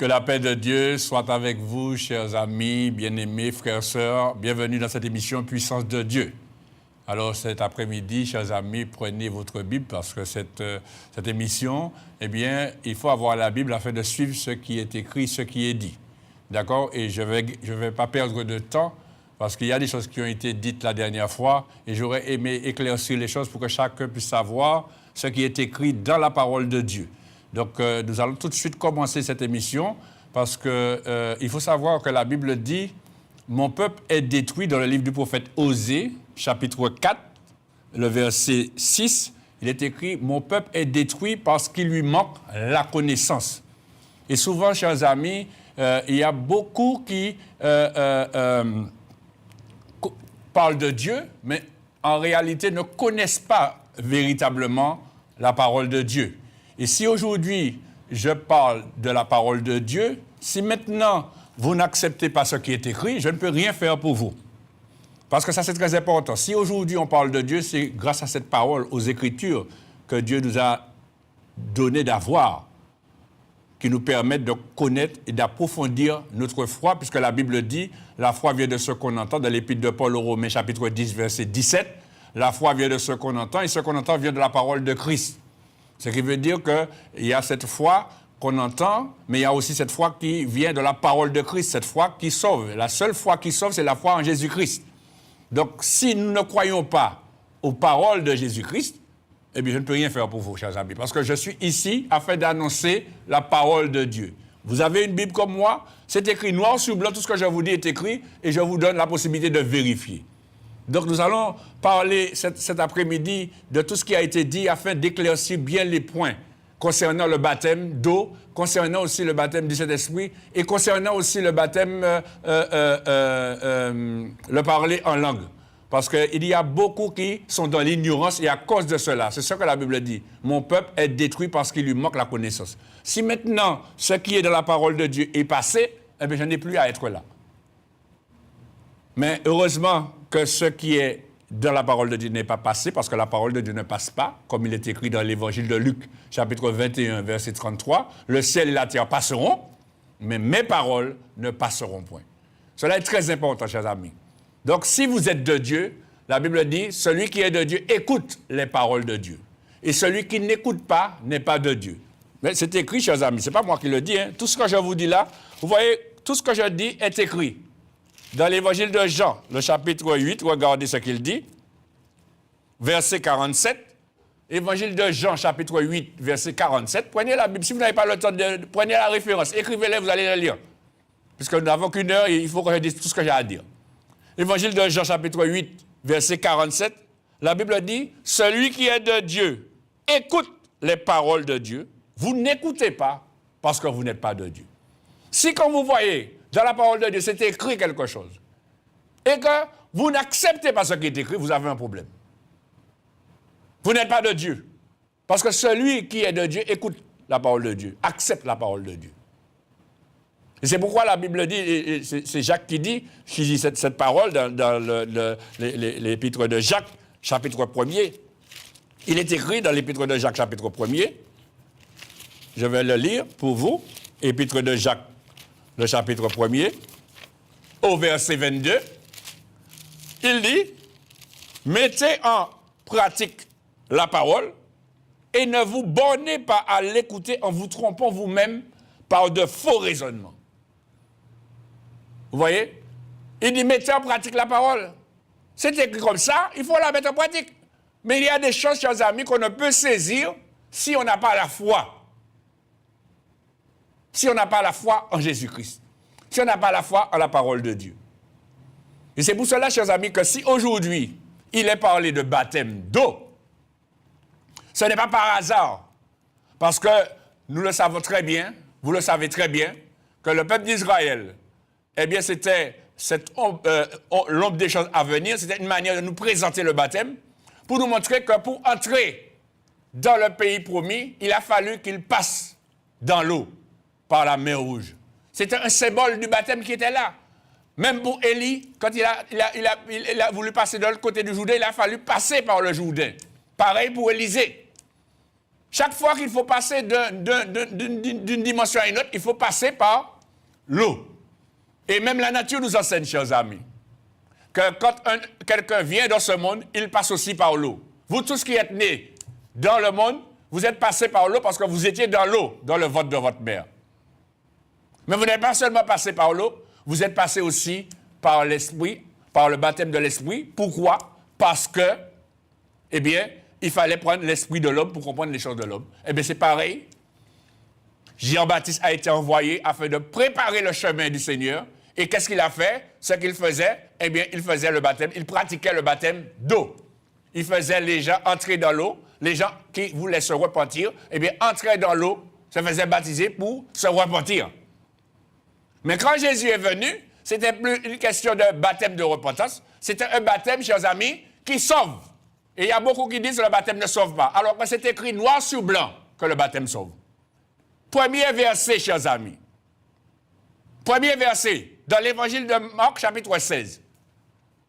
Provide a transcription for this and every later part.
Que la paix de Dieu soit avec vous, chers amis, bien-aimés, frères, sœurs. Bienvenue dans cette émission Puissance de Dieu. Alors cet après-midi, chers amis, prenez votre Bible parce que cette émission, eh bien, il faut avoir la Bible afin de suivre ce qui est écrit, ce qui est dit. D'accord? Et je vais pas perdre de temps parce qu'il y a des choses qui ont été dites la dernière fois et j'aurais aimé éclaircir les choses pour que chacun puisse savoir ce qui est écrit dans la parole de Dieu. Donc, nous allons tout de suite commencer cette émission parce qu'il faut savoir que la Bible dit « Mon peuple est détruit » dans le livre du prophète Osée, chapitre 4, le verset 6. Il est écrit « Mon peuple est détruit parce qu'il lui manque la connaissance ». Et souvent, chers amis, il y a beaucoup qui parlent de Dieu, mais en réalité ne connaissent pas véritablement la parole de Dieu. Et si aujourd'hui, je parle de la parole de Dieu, si maintenant vous n'acceptez pas ce qui est écrit, je ne peux rien faire pour vous. Parce que ça, c'est très important. Si aujourd'hui on parle de Dieu, c'est grâce à cette parole, aux Écritures, que Dieu nous a donné d'avoir, qui nous permettent de connaître et d'approfondir notre foi, puisque la Bible dit, la foi vient de ce qu'on entend, dans l'Épître de Paul aux Romains, chapitre 10, verset 17, la foi vient de ce qu'on entend, et ce qu'on entend vient de la parole de Christ. Ce qui veut dire qu'il y a cette foi qu'on entend, mais il y a aussi cette foi qui vient de la parole de Christ, cette foi qui sauve. La seule foi qui sauve, c'est la foi en Jésus-Christ. Donc, si nous ne croyons pas aux paroles de Jésus-Christ, eh bien, je ne peux rien faire pour vous, chers amis, parce que je suis ici afin d'annoncer la parole de Dieu. Vous avez une Bible comme moi, c'est écrit noir sur blanc, tout ce que je vous dis est écrit, et je vous donne la possibilité de vérifier. Donc, nous allons parler cet après-midi de tout ce qui a été dit afin d'éclaircir bien les points concernant le baptême d'eau, concernant aussi le baptême du Saint-Esprit et concernant aussi le baptême, le parler en langue. Parce qu'il y a beaucoup qui sont dans l'ignorance et à cause de cela, c'est ce que la Bible dit, mon peuple est détruit parce qu'il lui manque la connaissance. Si maintenant ce qui est dans la parole de Dieu est passé, eh bien, je n'ai plus à être là. Mais heureusement que ce qui est dans la parole de Dieu n'est pas passé, parce que la parole de Dieu ne passe pas, comme il est écrit dans l'évangile de Luc, chapitre 21, verset 33, « Le ciel et la terre passeront, mais mes paroles ne passeront point. » Cela est très important, chers amis. Donc, si vous êtes de Dieu, la Bible dit, celui qui est de Dieu écoute les paroles de Dieu. Et celui qui n'écoute pas n'est pas de Dieu. Mais c'est écrit, chers amis, ce n'est pas moi qui le dis. Hein. Tout ce que je vous dis là, vous voyez, tout ce que je dis est écrit. Dans l'évangile de Jean, le chapitre 8, regardez ce qu'il dit, verset 47. Évangile de Jean, chapitre 8, verset 47. Prenez la Bible, si vous n'avez pas le temps prenez la référence, écrivez-la, vous allez la lire. Puisque nous n'avons qu'une heure, il faut que je dise tout ce que j'ai à dire. Évangile de Jean, chapitre 8, verset 47. La Bible dit, « Celui qui est de Dieu écoute les paroles de Dieu. Vous n'écoutez pas parce que vous n'êtes pas de Dieu. » Si quand vous voyez dans la parole de Dieu, c'est écrit quelque chose, et que vous n'acceptez pas ce qui est écrit, vous avez un problème. Vous n'êtes pas de Dieu. Parce que celui qui est de Dieu écoute la parole de Dieu, accepte la parole de Dieu. Et c'est pourquoi la Bible dit, et c'est Jacques qui dit cette parole dans l'épître de Jacques, chapitre 1er. Il est écrit dans l'épître de Jacques, chapitre 1er. Je vais le lire pour vous. Épître de Jacques, le chapitre 1er, au verset 22, il dit, « Mettez en pratique la parole et ne vous bornez pas à l'écouter en vous trompant vous-même par de faux raisonnements. » Vous voyez? Il dit, mettez en pratique la parole. C'est écrit comme ça, il faut la mettre en pratique. Mais il y a des choses, chers amis, qu'on ne peut saisir si on n'a pas la foi. Si on n'a pas la foi en Jésus-Christ. Si on n'a pas la foi en la parole de Dieu. Et c'est pour cela, chers amis, que si aujourd'hui, il est parlé de baptême d'eau, ce n'est pas par hasard. Parce que nous le savons très bien, vous le savez très bien, que le peuple d'Israël, eh bien, c'était l'ombre des choses à venir, c'était une manière de nous présenter le baptême, pour nous montrer que pour entrer dans le pays promis, il a fallu qu'il passe dans l'eau, par la mer Rouge. C'était un symbole du baptême qui était là. Même pour Élie, quand il a voulu passer de l'autre côté du Jourdain, il a fallu passer par le Jourdain. Pareil pour Élisée. Chaque fois qu'il faut passer d'une dimension à une autre, il faut passer par l'eau. Et même la nature nous enseigne, chers amis, que quand quelqu'un vient dans ce monde, il passe aussi par l'eau. Vous tous qui êtes nés dans le monde, vous êtes passés par l'eau parce que vous étiez dans l'eau, dans le ventre de votre mère. Mais vous n'êtes pas seulement passé par l'eau, vous êtes passé aussi par l'esprit, par le baptême de l'esprit. Pourquoi? Parce que, eh bien, il fallait prendre l'esprit de l'homme pour comprendre les choses de l'homme. Eh bien, c'est pareil. Jean-Baptiste a été envoyé afin de préparer le chemin du Seigneur. Et qu'est-ce qu'il a fait? Ce qu'il faisait, eh bien, il faisait le baptême, il pratiquait le baptême d'eau. Il faisait les gens entrer dans l'eau. Les gens qui voulaient se repentir, eh bien, entraient dans l'eau, se faisaient baptiser pour se repentir. Mais quand Jésus est venu, c'était plus une question de baptême de repentance, c'était un baptême, chers amis, qui sauve. Et il y a beaucoup qui disent que le baptême ne sauve pas, alors que c'est écrit noir sur blanc que le baptême sauve. Premier verset, chers amis. Premier verset, dans l'évangile de Marc, chapitre 16,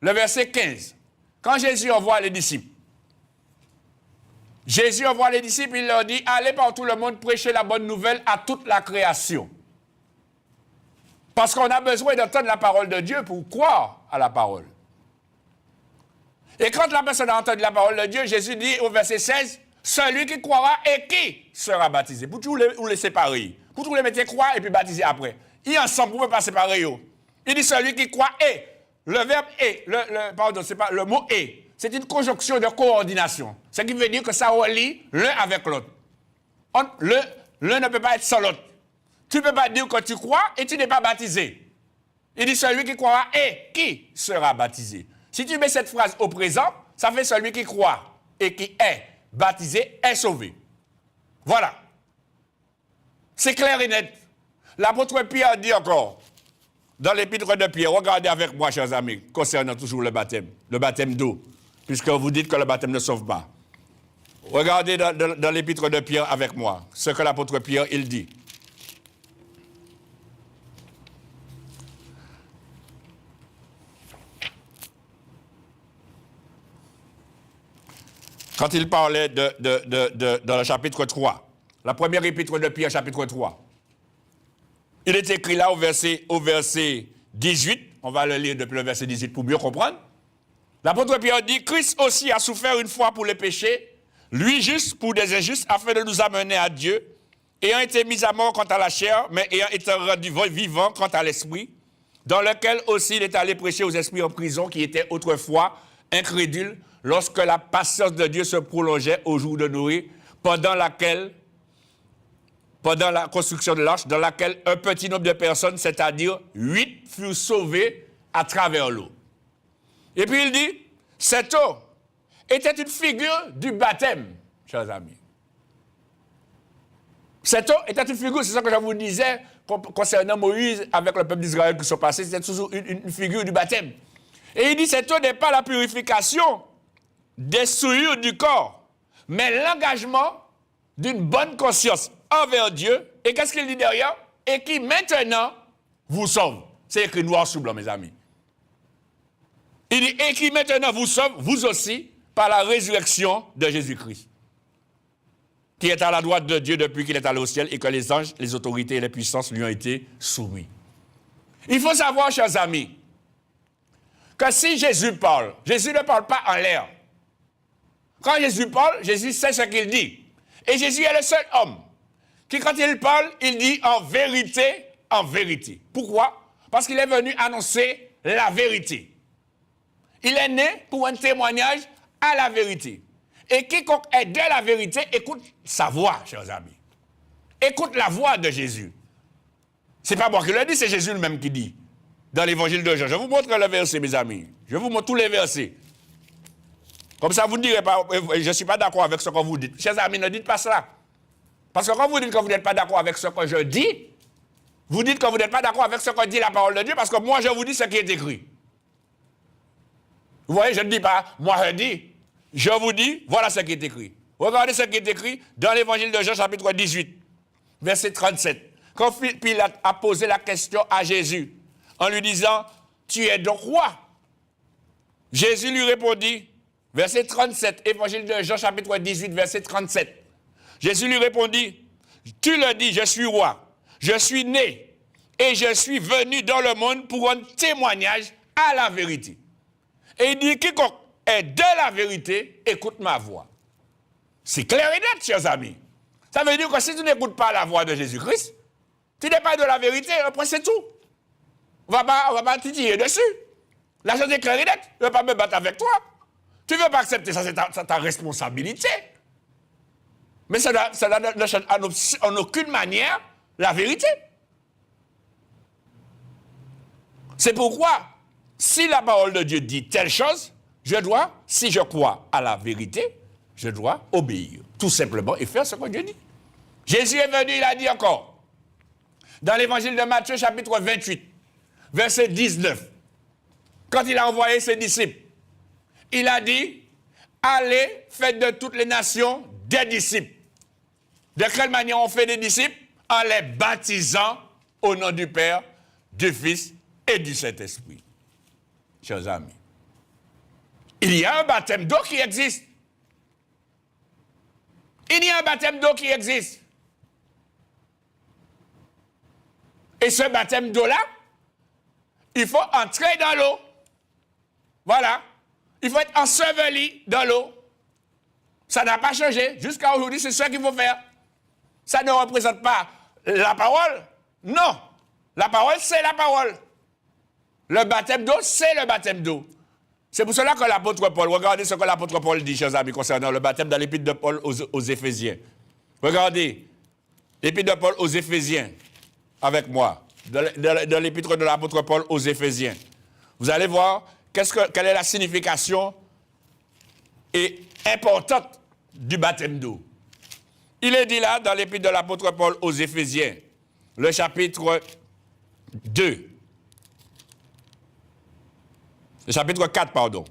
le verset 15. Quand Jésus envoie les disciples, il leur dit, allez par tout le monde prêcher la bonne nouvelle à toute la création. Parce qu'on a besoin d'entendre la parole de Dieu pour croire à la parole. Et quand la personne a entendu la parole de Dieu, Jésus dit au verset 16, celui qui croira et qui sera baptisé. Pour tous les séparer. Pour tous les mettre croire et puis baptiser après. Ils ensemble, vous ne pouvez pas séparer. Il dit celui qui croit et. Le verbe est, pardon, c'est pas le mot est. C'est une conjonction de coordination. Ce qui veut dire que ça relie l'un avec l'autre. L'un ne peut pas être sans l'autre. Tu ne peux pas dire que tu crois et tu n'es pas baptisé. Il dit celui qui croira et qui sera baptisé. Si tu mets cette phrase au présent, ça fait celui qui croit et qui est baptisé est sauvé. Voilà. C'est clair et net. L'apôtre Pierre dit encore, dans l'épître de Pierre, regardez avec moi, chers amis, concernant toujours le baptême d'eau, puisque vous dites que le baptême ne sauve pas. Regardez dans l'épître de Pierre avec moi, ce que l'apôtre Pierre, il dit. Quand il parlait dans le chapitre 3, la première épître de Pierre, chapitre 3, il est écrit là au verset 18, on va le lire depuis le verset 18 pour mieux comprendre. L'apôtre Pierre dit, Christ aussi a souffert une fois pour les péchés, lui juste pour des injustes, afin de nous amener à Dieu, ayant été mis à mort quant à la chair, mais ayant été rendu vivant quant à l'esprit, dans lequel aussi il est allé prêcher aux esprits en prison qui étaient autrefois incrédules, lorsque la patience de Dieu se prolongeait au jour de Noé, pendant la construction de l'arche, dans laquelle un petit nombre de personnes, c'est-à-dire 8, furent sauvées à travers l'eau. Et puis il dit, cette eau était une figure du baptême, chers amis. Cette eau était une figure, c'est ça que je vous disais concernant Moïse avec le peuple d'Israël qui sont passés, c'était toujours une figure du baptême. Et il dit, cette eau n'est pas la purification des souillures du corps, mais l'engagement d'une bonne conscience envers Dieu. Et qu'est-ce qu'il dit derrière? Et qui maintenant vous sauve. C'est écrit noir sur blanc, mes amis. Il dit, et qui maintenant vous sauve, vous aussi, par la résurrection de Jésus-Christ, qui est à la droite de Dieu depuis qu'il est allé au ciel et que les anges, les autorités et les puissances lui ont été soumis. Il faut savoir, chers amis, que si Jésus parle, Jésus ne parle pas en l'air. Quand Jésus parle, Jésus sait ce qu'il dit. Et Jésus est le seul homme qui, quand il parle, il dit en vérité, en vérité. Pourquoi? Parce qu'il est venu annoncer la vérité. Il est né pour un témoignage à la vérité. Et quiconque est de la vérité, écoute sa voix, chers amis. Écoute la voix de Jésus. Ce n'est pas moi qui le dis, c'est Jésus lui-même qui dit. Dans l'évangile de Jean. Je vous montre le verset, mes amis. Je vous montre tous les versets. Comme ça, vous ne direz pas, je ne suis pas d'accord avec ce que vous dites. Chers amis, ne dites pas cela. Parce que quand vous dites que vous n'êtes pas d'accord avec ce que je dis, vous dites que vous n'êtes pas d'accord avec ce que dit la parole de Dieu, parce que moi, je vous dis ce qui est écrit. Vous voyez, je ne dis pas, moi je dis. Je vous dis, voilà ce qui est écrit. Regardez ce qui est écrit dans l'évangile de Jean, chapitre 18, verset 37. Quand Pilate a posé la question à Jésus, en lui disant, tu es donc roi. Jésus lui répondit, verset 37, évangile de Jean, chapitre 18, verset 37. Jésus lui répondit, tu le dis, je suis roi, je suis né et je suis venu dans le monde pour rendre témoignage à la vérité. Et il dit, quiconque est de la vérité, écoute ma voix. C'est clair et net, chers amis. Ça veut dire que si tu n'écoutes pas la voix de Jésus-Christ, tu n'es pas de la vérité, après c'est tout. On va pas titiller dessus. La chose est claire et nette. Je ne veux pas me battre avec toi. Tu ne veux pas accepter ça, c'est ta responsabilité. Mais ça ne change en aucune manière la vérité. C'est pourquoi, si la parole de Dieu dit telle chose, si je crois à la vérité, je dois obéir, tout simplement, et faire ce que Dieu dit. Jésus est venu, il a dit encore, dans l'évangile de Matthieu, chapitre 28, verset 19, quand il a envoyé ses disciples, il a dit, allez, faites de toutes les nations des disciples. De quelle manière on fait des disciples? En les baptisant au nom du Père, du Fils et du Saint-Esprit. Chers amis, il y a un baptême d'eau qui existe. Il y a un baptême d'eau qui existe. Et ce baptême d'eau-là, il faut entrer dans l'eau. Voilà. Il faut être enseveli dans l'eau. Ça n'a pas changé. Jusqu'à aujourd'hui, c'est ce qu'il faut faire. Ça ne représente pas la parole. Non. La parole, c'est la parole. Le baptême d'eau, c'est le baptême d'eau. C'est pour cela que l'apôtre Paul, regardez ce que l'apôtre Paul dit, chers amis, concernant le baptême dans l'épître de Paul aux Éphésiens. Regardez, l'épître de Paul aux Éphésiens, avec moi, dans l'épître de l'apôtre Paul aux Éphésiens. Vous allez voir quelle est la signification importante du baptême d'eau. Il est dit là, dans l'épître de l'apôtre Paul aux Éphésiens, le chapitre 2. Le chapitre 4, pardon.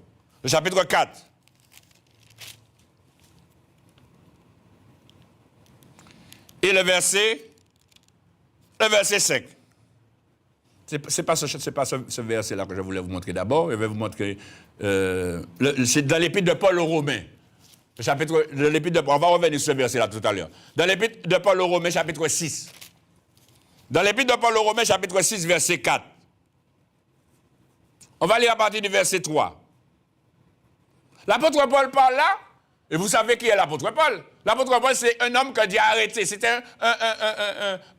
Le chapitre 4. Et le verset 5. C'est pas ce verset-là que je voulais vous montrer d'abord. Je vais vous montrer. C'est dans l'épître de Paul aux Romains. Le chapitre de l'épître de Paul. On va revenir sur ce verset-là tout à l'heure. Dans l'épître de Paul aux Romains, chapitre 6. Dans l'épître de Paul aux Romains, chapitre 6, verset 4. On va lire à partir du verset 3. L'apôtre Paul parle là, et vous savez qui est l'apôtre Paul. L'apôtre Paul, c'est un homme que Dieu a arrêté. C'était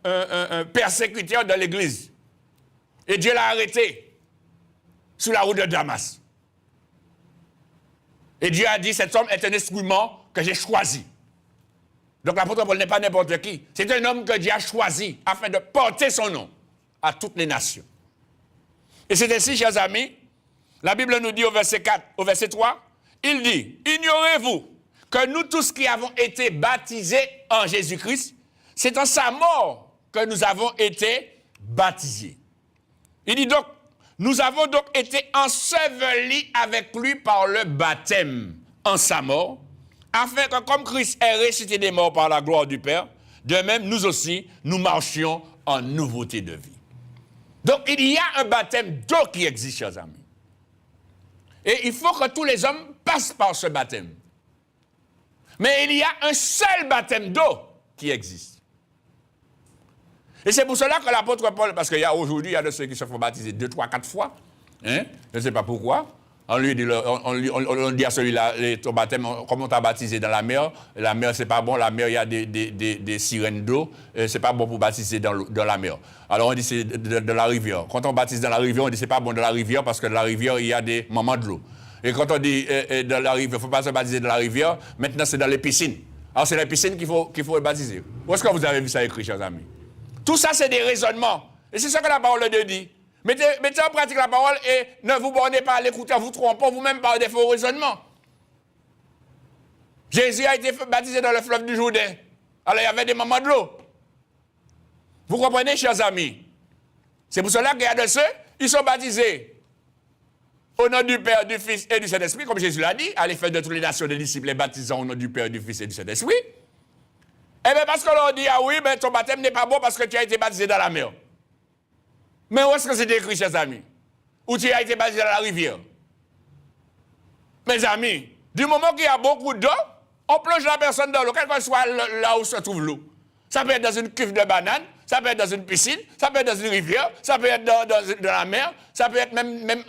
un persécuteur de l'Église. Et Dieu l'a arrêté sur la route de Damas. Et Dieu a dit, cet homme est un instrument que j'ai choisi. Donc l'apôtre Paul n'est pas n'importe qui. C'est un homme que Dieu a choisi afin de porter son nom à toutes les nations. Et c'est ainsi, chers amis, la Bible nous dit au verset 4, au verset 3, il dit, ignorez-vous que nous tous qui avons été baptisés en Jésus-Christ, c'est en sa mort que nous avons été baptisés. Il dit donc, nous avons donc été ensevelis avec lui par le baptême en sa mort, afin que comme Christ est ressuscité des morts par la gloire du Père, de même nous aussi, nous marchions en nouveauté de vie. Donc il y a un baptême d'eau qui existe, chers amis. Et il faut que tous les hommes passent par ce baptême. Mais il y a un seul baptême d'eau qui existe. Et c'est pour cela que l'apôtre Paul, parce qu'aujourd'hui, il y a de ceux qui se font baptiser 2, 3, 4 fois. Hein? Je ne sais pas pourquoi. On dit à celui-là, ton baptême, comment on t'a baptisé dans la mer c'est pas bon, la mer, il y a des sirènes d'eau, c'est pas bon pour baptiser dans la mer. Alors on dit c'est de la rivière. Quand on baptise dans la rivière, on dit c'est pas bon de la rivière parce que dans la rivière, il y a des moments de l'eau. Et quand on dit dans la rivière, il ne faut pas se baptiser dans la rivière, maintenant c'est dans les piscines. Alors c'est les piscines qu'il faut baptiser. Où est-ce que vous avez vu ça écrit, chers amis? Tout ça, c'est des raisonnements. Et c'est ça que la parole de Dieu dit. Mettez en pratique la parole et ne vous bornez pas à l'écouter en vous trompant vous-même par des faux raisonnements. Jésus a été baptisé dans le fleuve du Jourdain. Alors il y avait des moments de l'eau. Vous comprenez, chers amis? C'est pour cela qu'il y a de ceux, ils sont baptisés au nom du Père, du Fils et du Saint-Esprit, comme Jésus l'a dit, allez faire de toutes les nations des disciples, les baptisant au nom du Père, du Fils et du Saint-Esprit. Eh bien, parce que l'on dit, ah oui, mais ton baptême n'est pas bon parce que tu as été baptisé dans la mer. Mais où est-ce que c'est écrit, chers amis? Où tu as été baptisé dans la rivière? Mes amis, du moment qu'il y a beaucoup d'eau, On plonge la personne dans l'eau, quel que soit là où se trouve l'eau. Ça peut être dans une cuve de banane, ça peut être dans une piscine, ça peut être dans une rivière, ça peut être dans la mer, ça peut être même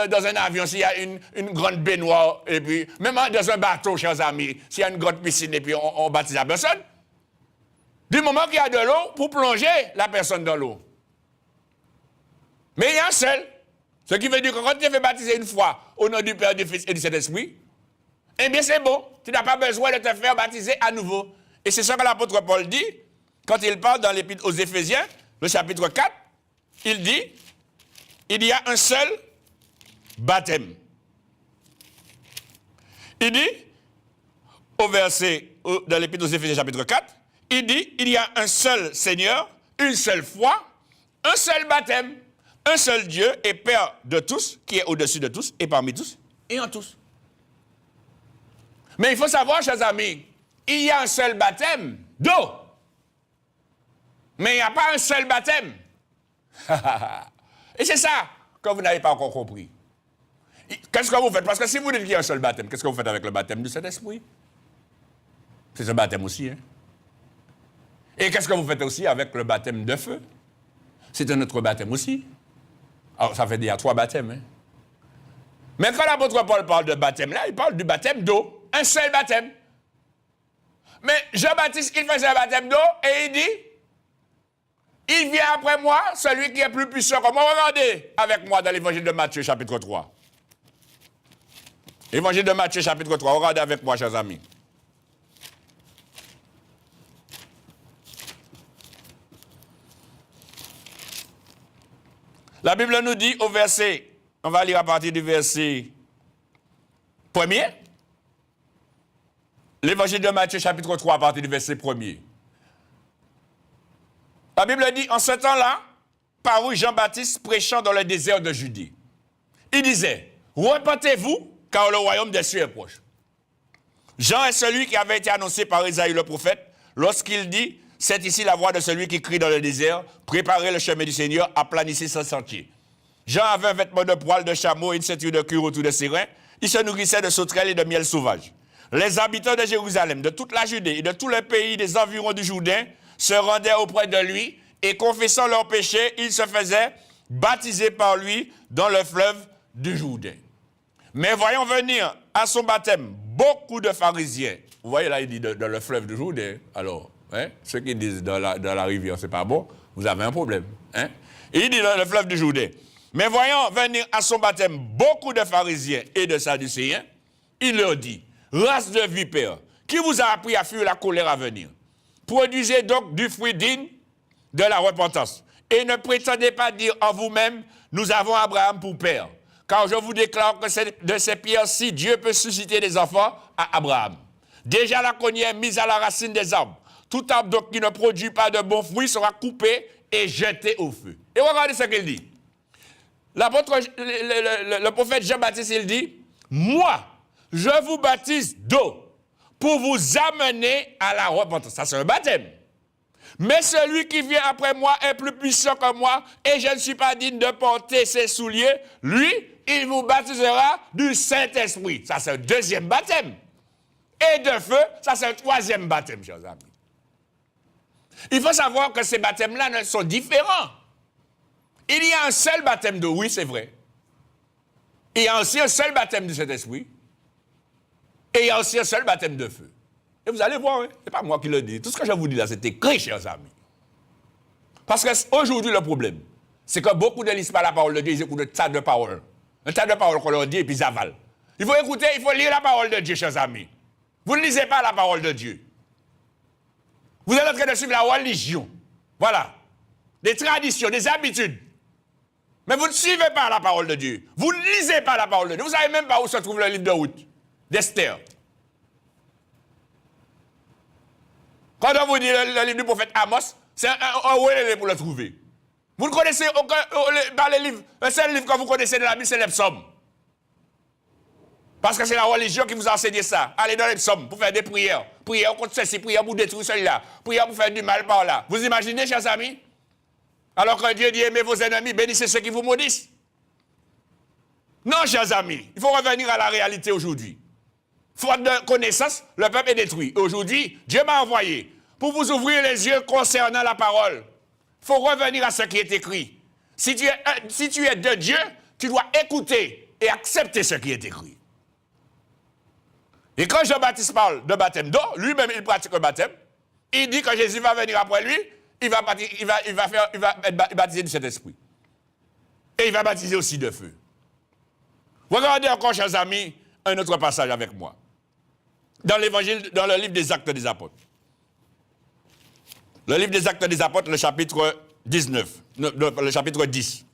dans un avion s'il y a une grande baignoire, et puis même dans un bateau, chers amis, s'il y a une grande piscine et puis on baptise la personne. Du moment qu'il y a de l'eau, pour plonger la personne dans l'eau. Mais il y a un seul. Ce qui veut dire que quand tu es fait baptiser une fois au nom du Père, du Fils et du Saint-Esprit, eh bien c'est bon. Tu n'as pas besoin de te faire baptiser à nouveau. Et c'est ça que l'apôtre Paul dit quand il parle dans l'épître aux Éphésiens, le chapitre 4. Il dit, il y a un seul baptême. Il dit, dans l'épître aux Éphésiens chapitre 4, il dit, il y a un seul Seigneur, une seule foi, un seul baptême, un seul Dieu et Père de tous, qui est au-dessus de tous, et parmi tous, et en tous. Mais il faut savoir, chers amis, il y a un seul baptême d'eau. Mais il n'y a pas un seul baptême. Et c'est ça que vous n'avez pas encore compris. Qu'est-ce que vous faites? Parce que si vous dites qu'il y a un seul baptême, qu'est-ce que vous faites avec le baptême du Saint-Esprit? C'est un baptême aussi, hein? Et qu'est-ce que vous faites aussi avec le baptême de feu? C'est un autre baptême aussi. Alors, ça fait dire 3 baptêmes, hein? Mais quand l'apôtre Paul parle de baptême, là, il parle du baptême d'eau. Un seul baptême. Mais Jean-Baptiste, il faisait un baptême d'eau et il dit, il vient après moi, celui qui est plus puissant que moi. Regardez avec moi dans l'évangile de Matthieu, chapitre 3. Évangile de Matthieu, chapitre 3. Regardez avec moi, chers amis. La Bible nous dit au verset, on va lire à partir du verset 1er. L'évangile de Matthieu, chapitre 3, à partir du verset 1er. La Bible dit, en ce temps-là, parut Jean-Baptiste prêchant dans le désert de Judée. Il disait, repentez-vous, car le royaume des cieux est proche. Jean est celui qui avait été annoncé par Isaïe le prophète, lorsqu'il dit, c'est ici la voix de celui qui crie dans le désert, préparez le chemin du Seigneur, aplanissez son sentier. Jean avait un vêtement de poil de chameau et une ceinture de cuir autour de ses reins. Il se nourrissait de sauterelles et de miel sauvage. Les habitants de Jérusalem, de toute la Judée et de tous les pays des environs du Jourdain se rendaient auprès de lui et confessant leurs péchés, ils se faisaient baptiser par lui dans le fleuve du Jourdain. Mais voyons venir à son baptême beaucoup de pharisiens. Vous voyez là, il dit dans le fleuve du Jourdain. Alors, hein, ceux qui disent dans la rivière, c'est pas bon, vous avez un problème. Hein? Il dit dans le fleuve du Jourdain. Mais voyons venir à son baptême beaucoup de pharisiens et de sadducéens. Il leur dit, race de vipères, qui vous a appris à fuir la colère à venir? Produisez donc du fruit digne de la repentance. Et ne prétendez pas dire en vous-même, nous avons Abraham pour père. Car je vous déclare que c'est de ces pierres-ci, Dieu peut susciter des enfants à Abraham. Déjà la cognée est mise à la racine des arbres. Tout arbre donc qui ne produit pas de bons fruits sera coupé et jeté au feu. Et regardez ce qu'il dit. L'apôtre, le prophète Jean-Baptiste, il dit, moi, je vous baptise d'eau pour vous amener à la repentance. Ça, c'est un baptême. Mais celui qui vient après moi est plus puissant que moi et je ne suis pas digne de porter ses souliers. Lui, il vous baptisera du Saint-Esprit. Ça, c'est un deuxième baptême. Et de feu, ça, c'est un troisième baptême, chers amis. Il faut savoir que ces baptêmes-là sont différents. Il y a un seul baptême d'eau, oui, c'est vrai. Il y a aussi un seul baptême du Saint-Esprit. Et il y a aussi un seul baptême de feu. Et vous allez voir, hein, ce n'est pas moi qui le dis. Tout ce que je vous dis là, c'est écrit, chers amis. Parce qu'aujourd'hui, le problème, c'est que beaucoup ne lisent pas la parole de Dieu, ils écoutent un tas de paroles. Un tas de paroles qu'on leur dit et puis ils avalent. Il faut écouter, il faut lire la parole de Dieu, chers amis. Vous ne lisez pas la parole de Dieu. Vous êtes en train de suivre la religion. Voilà. Des traditions, des habitudes. Mais vous ne suivez pas la parole de Dieu. Vous ne lisez pas la parole de Dieu. Vous ne savez même pas où se trouve le livre de Ruth, d'Esther. Quand on vous dit le livre du prophète Amos, c'est un ouélé pour le trouver. Vous ne connaissez aucun, dans les livres, le seul livre que vous connaissez de la Bible, c'est les psaumes. Parce que c'est la religion qui vous a enseigné ça. Allez dans les psaumes pour faire des prières. Prières contre ceci, prières pour détruire celui-là, prières pour faire du mal par là. Vous imaginez, chers amis? Alors que Dieu dit, aimez vos ennemis, bénissez ceux qui vous maudissent. Non, chers amis, il faut revenir à la réalité aujourd'hui. Faute de connaissance, le peuple est détruit. Aujourd'hui, Dieu m'a envoyé pour vous ouvrir les yeux concernant la parole. Il faut revenir à ce qui est écrit. Si tu es de Dieu, tu dois écouter et accepter ce qui est écrit. Et quand Jean-Baptiste parle de baptême d'eau, lui-même il pratique le baptême. Il dit que Jésus va venir après lui, il va être baptisé du Saint-Esprit. Et il va baptiser aussi de feu. Regardez encore, chers amis, un autre passage avec moi. Dans l'évangile, dans le livre des Actes des Apôtres. Le livre des Actes des Apôtres, le chapitre 19, le chapitre 10.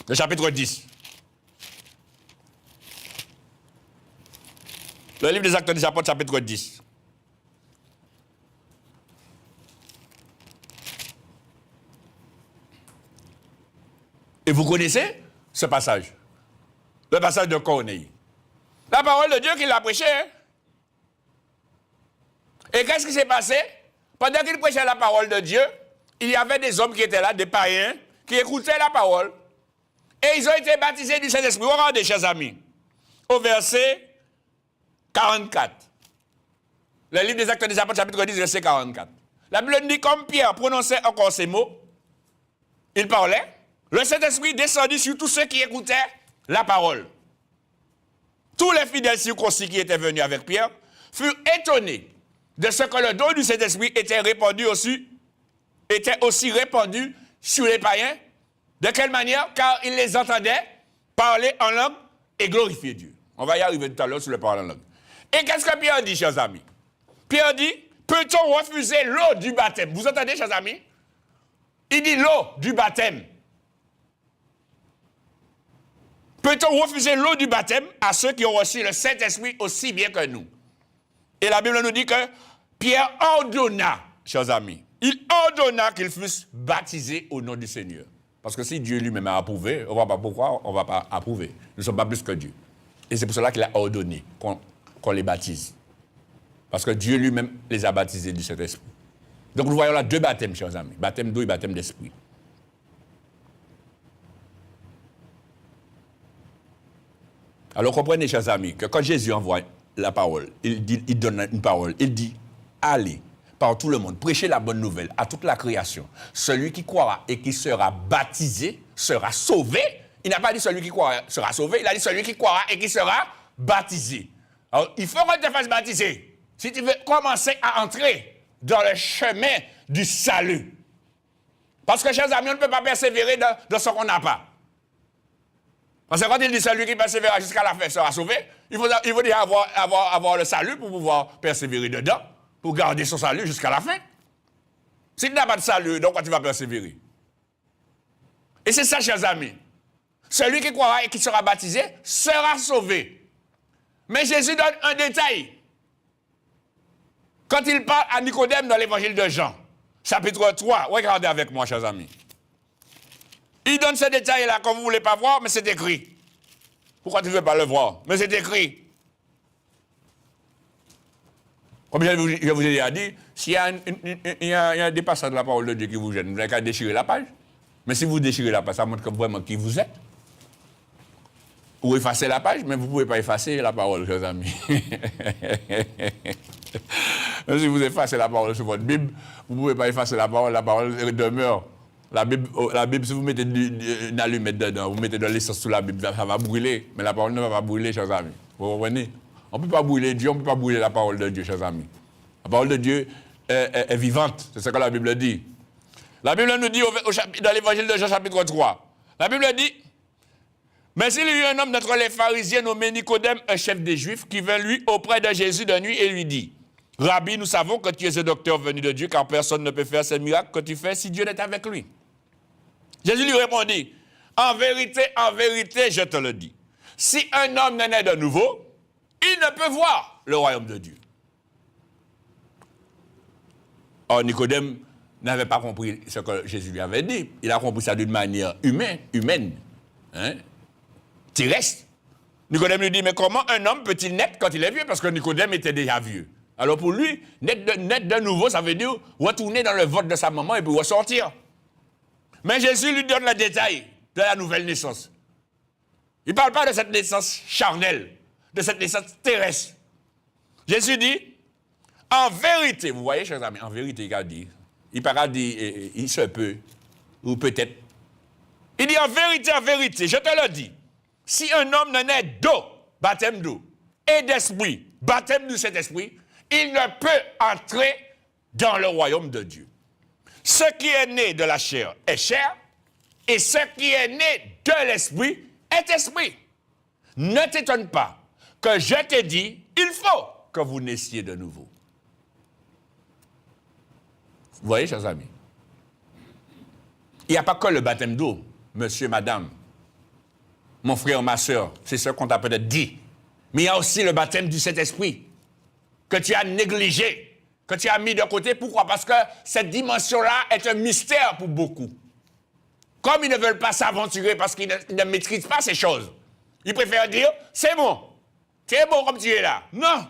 Le chapitre 10. Le livre des Actes des Apôtres, chapitre 10. Et vous connaissez ce passage? Le passage de Corneille. La parole de Dieu qu'il a prêché. Hein? Et qu'est-ce qui s'est passé? Pendant qu'il prêchait la parole de Dieu, il y avait des hommes qui étaient là, des païens, qui écoutaient la parole. Et ils ont été baptisés du Saint-Esprit. Regardez, chers amis, au verset 44. Le livre des Actes des Apôtres, chapitre 10, verset 44. La Bible dit, comme Pierre prononçait encore ces mots, il parlait, le Saint-Esprit descendit sur tous ceux qui écoutaient la parole. Tous les fidèles circoncis qui étaient venus avec Pierre furent étonnés de ce que le don du Saint-Esprit était aussi répandu sur les païens. De quelle manière? Car ils les entendaient parler en langue et glorifier Dieu. On va y arriver tout à l'heure sur le parler en langue. Et qu'est-ce que Pierre dit, chers amis? Pierre dit, peut-on refuser l'eau du baptême? Vous entendez, chers amis? Il dit l'eau du baptême. Peut-on refuser l'eau du baptême à ceux qui ont reçu le Saint-Esprit aussi bien que nous? Et la Bible nous dit que Pierre ordonna, chers amis, il ordonna qu'ils fussent baptisés au nom du Seigneur. Parce que si Dieu lui-même a approuvé, on ne voit pas pourquoi on ne va pas approuver. Nous ne sommes pas plus que Dieu. Et c'est pour cela qu'il a ordonné qu'on les baptise. Parce que Dieu lui-même les a baptisés du Saint-Esprit. Donc nous voyons là deux baptêmes, chers amis. Baptême d'eau et baptême d'esprit. Alors comprenez, chers amis, que quand Jésus envoie la parole, il donne une parole, il dit, allez par tout le monde, prêchez la bonne nouvelle à toute la création. Celui qui croira et qui sera baptisé sera sauvé. Il n'a pas dit celui qui croira sera sauvé, il a dit celui qui croira et qui sera baptisé. Alors, il faut qu'on te fasse baptiser si tu veux commencer à entrer dans le chemin du salut. Parce que, chers amis, on ne peut pas persévérer dans ce qu'on n'a pas. Parce que quand il dit celui qui persévérera jusqu'à la fin sera sauvé, il faut déjà avoir le salut pour pouvoir persévérer dedans, pour garder son salut jusqu'à la fin. Si tu n'as pas de salut, donc tu vas persévérer. Et c'est ça, chers amis. Celui qui croira et qui sera baptisé sera sauvé. Mais Jésus donne un détail. Quand il parle à Nicodème dans l'évangile de Jean, chapitre 3, regardez avec moi, chers amis. Il donne ce détail-là que vous ne voulez pas voir, mais c'est écrit. Pourquoi tu ne veux pas le voir? Mais c'est écrit. Comme je vous ai déjà dit, s'il y a des passages de la parole de Dieu qui vous gênent, vous n'avez qu'à déchirer la page. Mais si vous déchirez la page, ça montre vraiment qui vous êtes. Ou effacer la page, mais vous ne pouvez pas effacer la parole, chers amis. Même si vous effacez la parole sur votre Bible, vous ne pouvez pas effacer la parole demeure. La Bible, si vous mettez une allumette dedans, vous mettez de l'essence sous la Bible, ça va brûler. Mais la parole ne va pas brûler, chers amis. Vous comprenez? On ne peut pas brûler Dieu, on ne peut pas brûler la parole de Dieu, chers amis. La parole de Dieu est vivante, c'est ce que la Bible dit. La Bible nous dit dans l'évangile de Jean, chapitre 3, la Bible dit, mais il y eut un homme d'entre les pharisiens nommé Nicodème, un chef des Juifs, qui vint lui auprès de Jésus de nuit et lui dit, Rabbi, nous savons que tu es un docteur venu de Dieu, car personne ne peut faire ces miracles que tu fais si Dieu n'est avec lui. Jésus lui répondit, en vérité, je te le dis, si un homme n'est né de nouveau, il ne peut voir le royaume de Dieu. Or, Nicodème n'avait pas compris ce que Jésus lui avait dit. Il a compris ça d'une manière humaine, terrestre. Nicodème lui dit, mais comment un homme peut-il naître quand il est vieux? Parce que Nicodème était déjà vieux. Alors pour lui, naître de nouveau, ça veut dire retourner dans le ventre de sa maman et puis ressortir. Mais Jésus lui donne le détail de la nouvelle naissance. Il ne parle pas de cette naissance charnelle, de cette naissance terrestre. Jésus dit, en vérité, vous voyez, chers amis, en vérité, il a dit, il n'a dit, il se peut, ou peut-être. Il dit, en vérité, je te le dis, si un homme ne naît d'eau, baptême d'eau, et d'esprit, baptême du Saint-Esprit, il ne peut entrer dans le royaume de Dieu. Ce qui est né de la chair est chair, et ce qui est né de l'esprit est esprit. Ne t'étonne pas que je t'ai dit, il faut que vous naissiez de nouveau. Vous voyez, chers amis, il n'y a pas que le baptême d'eau, monsieur, madame, mon frère, ma soeur, c'est ce qu'on t'a peut-être dit. Mais il y a aussi le baptême du Saint-Esprit que tu as négligé, que tu as mis de côté. Pourquoi? Parce que cette dimension-là est un mystère pour beaucoup. Comme ils ne veulent pas s'aventurer parce qu'ils ne maîtrisent pas ces choses, ils préfèrent dire, c'est bon comme tu es là. Non.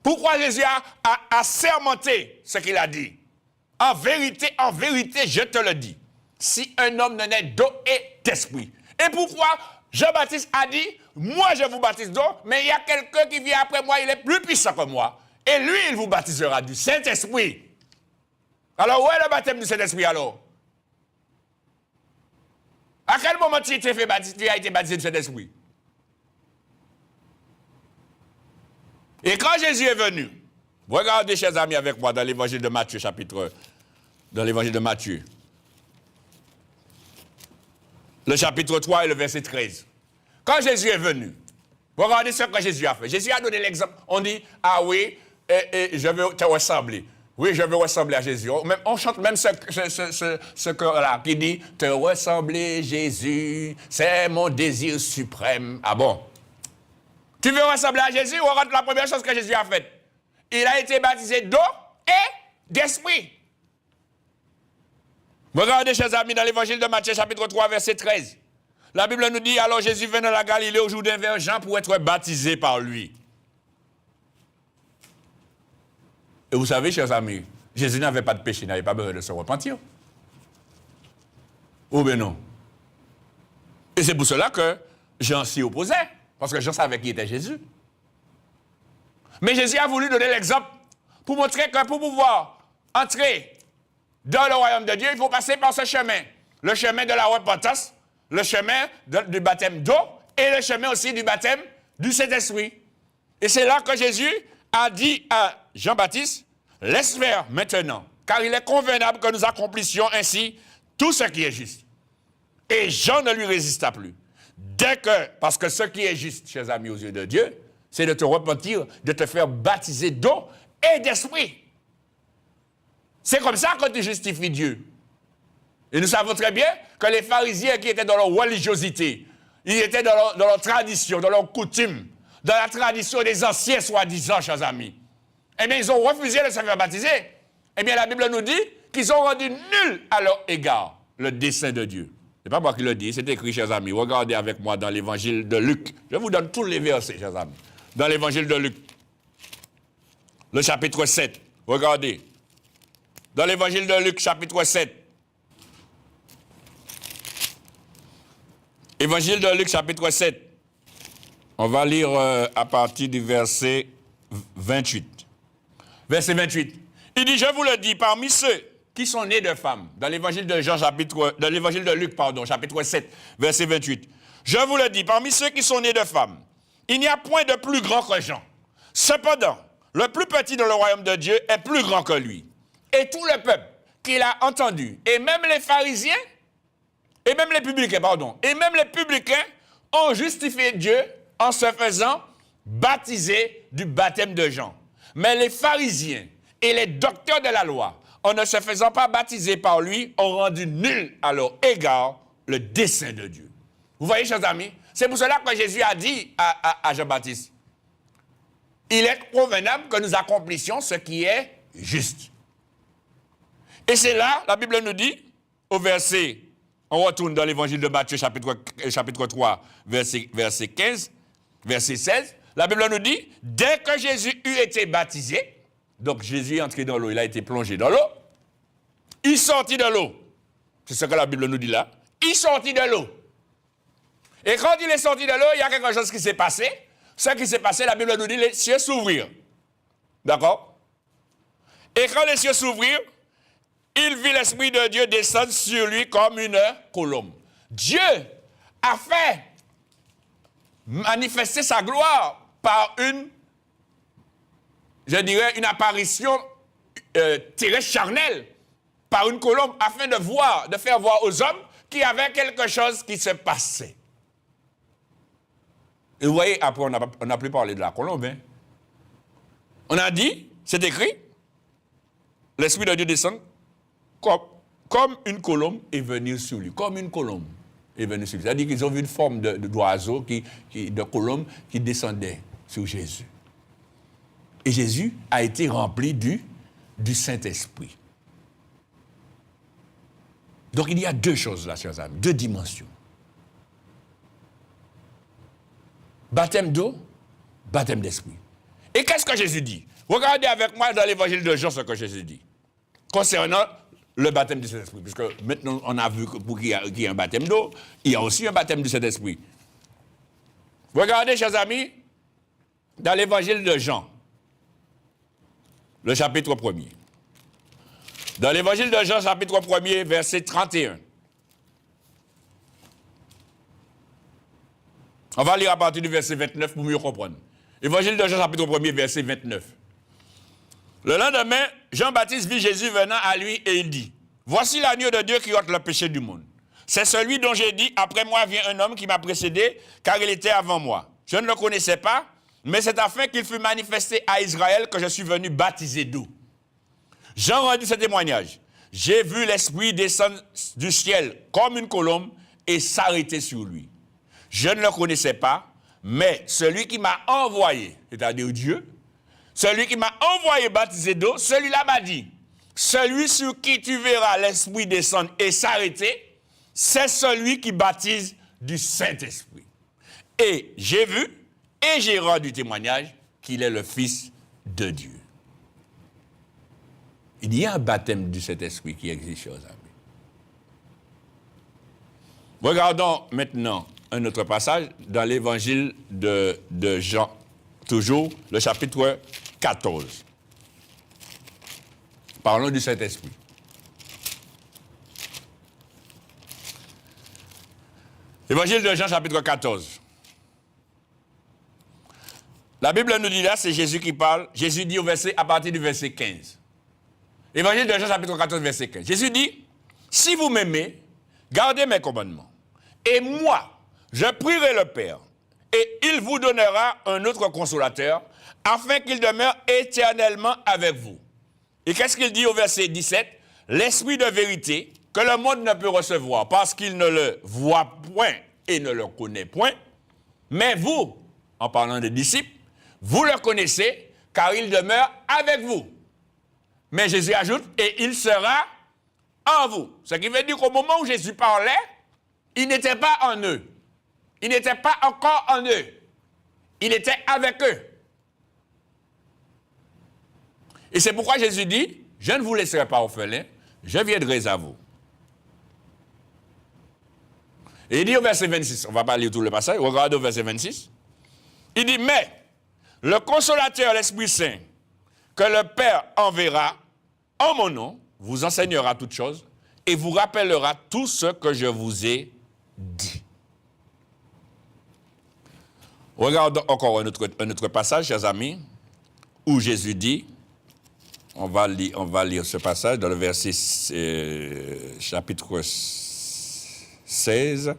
Pourquoi Jésus a sermenté ce qu'il a dit? En vérité, je te le dis, si un homme ne naît d'eau et d'esprit. Et pourquoi Jean-Baptiste a dit, moi je vous baptise d'eau, mais il y a quelqu'un qui vient après moi, il est plus puissant que moi. Et lui, il vous baptisera du Saint-Esprit. Alors, où est le baptême du Saint-Esprit alors? À quel moment tu as été baptisé du Saint-Esprit? Et quand Jésus est venu, regardez, chers amis, avec moi dans l'évangile de Matthieu, dans l'évangile de Matthieu, le chapitre 3 et le verset 13. Quand Jésus est venu, regardez ce que Jésus a fait. Jésus a donné l'exemple. On dit, ah oui, je veux te ressembler. Oui, je veux ressembler à Jésus. On chante même ce chœur-là qui dit, te ressembler, Jésus, c'est mon désir suprême. Ah bon? Tu veux ressembler à Jésus? Regarde la première chose que Jésus a faite. Il a été baptisé d'eau et d'esprit. Regardez, chers amis, dans l'évangile de Matthieu, chapitre 3, verset 13. La Bible nous dit, alors Jésus vint dans la Galilée au Jourdain vers Jean pour être baptisé par lui. Et vous savez, chers amis, Jésus n'avait pas de péché, il n'avait pas besoin de se repentir. Ou bien non. Et c'est pour cela que Jean s'y opposait, parce que Jean savait qui était Jésus. Mais Jésus a voulu donner l'exemple pour montrer que pour pouvoir entrer dans le royaume de Dieu, il faut passer par ce chemin. Le chemin de la repentance, le chemin du baptême d'eau et le chemin aussi du baptême du Saint-Esprit. Et c'est là que Jésus a dit à Jean-Baptiste, laisse faire maintenant, car il est convenable que nous accomplissions ainsi tout ce qui est juste. Et Jean ne lui résista plus. Parce que ce qui est juste, chers amis, aux yeux de Dieu, c'est de te repentir, de te faire baptiser d'eau et d'esprit. C'est comme ça que tu justifies Dieu. Et nous savons très bien que les pharisiens qui étaient dans leur religiosité, ils étaient dans leur tradition, dans leur coutume, dans la tradition des anciens soi-disant, chers amis. Eh bien, ils ont refusé de se faire baptiser. Eh bien, la Bible nous dit qu'ils ont rendu nul à leur égard le dessein de Dieu. Ce n'est pas moi qui le dis, c'est écrit, chers amis. Regardez avec moi dans l'évangile de Luc. Je vous donne tous les versets, chers amis. Dans l'évangile de Luc, le chapitre 7. Regardez. Dans l'évangile de Luc, chapitre 7. Évangile de Luc, chapitre 7. On va lire à partir du verset 28. Verset 28. Il dit, je vous le dis, parmi ceux qui sont nés de femmes, dans l'évangile de Luc, chapitre 7, verset 28. Je vous le dis, parmi ceux qui sont nés de femmes, il n'y a point de plus grand que Jean. Cependant, le plus petit dans le royaume de Dieu est plus grand que lui. Et tout le peuple qui l'a entendu, et même les pharisiens, et même les publicains, ont justifié Dieu en se faisant baptiser du baptême de Jean. Mais les pharisiens et les docteurs de la loi, en ne se faisant pas baptiser par lui, ont rendu nul à leur égard le dessein de Dieu. Vous voyez, chers amis, c'est pour cela que Jésus a dit à Jean-Baptiste, il est convenable que nous accomplissions ce qui est juste. Et c'est là, la Bible nous dit, au verset, on retourne dans l'évangile de Matthieu, chapitre 3, verset 15, verset 16, la Bible nous dit, dès que Jésus eut été baptisé, donc Jésus est entré dans l'eau, il a été plongé dans l'eau, il sortit de l'eau. C'est ce que la Bible nous dit là. Il sortit de l'eau. Et quand il est sorti de l'eau, il y a quelque chose qui s'est passé. ce qui s'est passé, la Bible nous dit les cieux s'ouvrirent. D'accord? Et quand les cieux s'ouvrirent, il vit l'Esprit de Dieu descendre sur lui comme une colombe. Dieu a fait manifester sa gloire par une apparition terrestre charnelle, par une colombe, afin de faire voir aux hommes qu'il y avait quelque chose qui se passait. Et vous voyez, après, on n'a plus parlé de la colombe. Hein. On a dit, c'est écrit, l'Esprit de Dieu descend comme une colombe est venue sur lui. Comme une colombe est venue sur lui. C'est-à-dire qu'ils ont vu une forme d'oiseau, de colombe qui descendait sur Jésus. Et Jésus a été rempli du Saint-Esprit. Donc il y a deux choses là, chers amis, deux dimensions. Baptême d'eau, baptême d'esprit. Et qu'est-ce que Jésus dit? Regardez avec moi dans l'évangile de Jean ce que Jésus dit. Concernant le baptême du Saint-Esprit. Puisque maintenant on a vu que pour qu'il y ait un baptême d'eau, il y a aussi un baptême du Saint-Esprit. Regardez, chers amis, dans l'évangile de Jean, le chapitre 1er. Dans l'évangile de Jean, chapitre 1er, verset 31. On va lire à partir du verset 29 pour mieux comprendre. Évangile de Jean, chapitre 1er, verset 29. Le lendemain, Jean-Baptiste vit Jésus venant à lui et il dit, « Voici l'agneau de Dieu qui ôte le péché du monde. C'est celui dont j'ai dit, après moi vient un homme qui m'a précédé, car il était avant moi. Je ne le connaissais pas, mais c'est afin qu'il fût manifesté à Israël que je suis venu baptiser d'eau. » Jean rendit ce témoignage. J'ai vu l'Esprit descendre du ciel comme une colombe et s'arrêter sur lui. Je ne le connaissais pas, mais celui qui m'a envoyé, c'est-à-dire Dieu, celui qui m'a envoyé baptiser d'eau, celui-là m'a dit, celui sur qui tu verras l'Esprit descendre et s'arrêter, c'est celui qui baptise du Saint-Esprit. Et j'ai vu et j'ai rendu témoignage qu'il est le Fils de Dieu. Il y a un baptême du Saint-Esprit qui existe, chers amis. Regardons maintenant un autre passage dans l'évangile de Jean, toujours le chapitre 14. Parlons du Saint-Esprit. Évangile de Jean, chapitre 14. La Bible nous dit là, c'est Jésus qui parle. Jésus dit à partir du verset 15. Évangile de Jean, chapitre 14, verset 15. Jésus dit, « Si vous m'aimez, gardez mes commandements. Et moi, je prierai le Père, et il vous donnera un autre consolateur, afin qu'il demeure éternellement avec vous. » Et qu'est-ce qu'il dit au verset 17? « L'Esprit de vérité, que le monde ne peut recevoir, parce qu'il ne le voit point et ne le connaît point. Mais vous, en parlant des disciples, vous le connaissez, car il demeure avec vous. » Mais Jésus ajoute, et il sera en vous. Ce qui veut dire qu'au moment où Jésus parlait, il n'était pas en eux. Il n'était pas encore en eux. Il était avec eux. Et c'est pourquoi Jésus dit, je ne vous laisserai pas orphelins, je viendrai à vous. Et il dit au verset 26, on ne va pas lire tout le passage, regardez au verset 26. Il dit, mais le consolateur, l'Esprit Saint, que le Père enverra, en mon nom, vous enseignera toutes choses et vous rappellera tout ce que je vous ai dit. Regardons encore un autre passage, chers amis, où Jésus dit, on va lire ce passage dans le verset chapitre 16.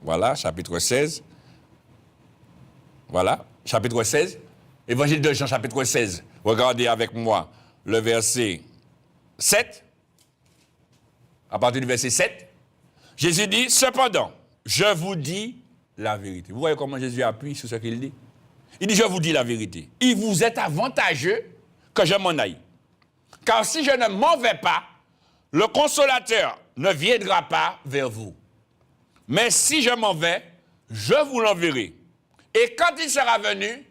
Voilà, chapitre 16. Voilà, chapitre 16. Évangile de Jean, chapitre 16. Regardez avec moi le verset 7. À partir du verset 7, Jésus dit, « Cependant, je vous dis la vérité. » Vous voyez comment Jésus appuie sur ce qu'il dit? Il dit, « Je vous dis la vérité. Il vous est avantageux que je m'en aille. Car si je ne m'en vais pas, le consolateur ne viendra pas vers vous. Mais si je m'en vais, je vous l'enverrai. Et quand il sera venu,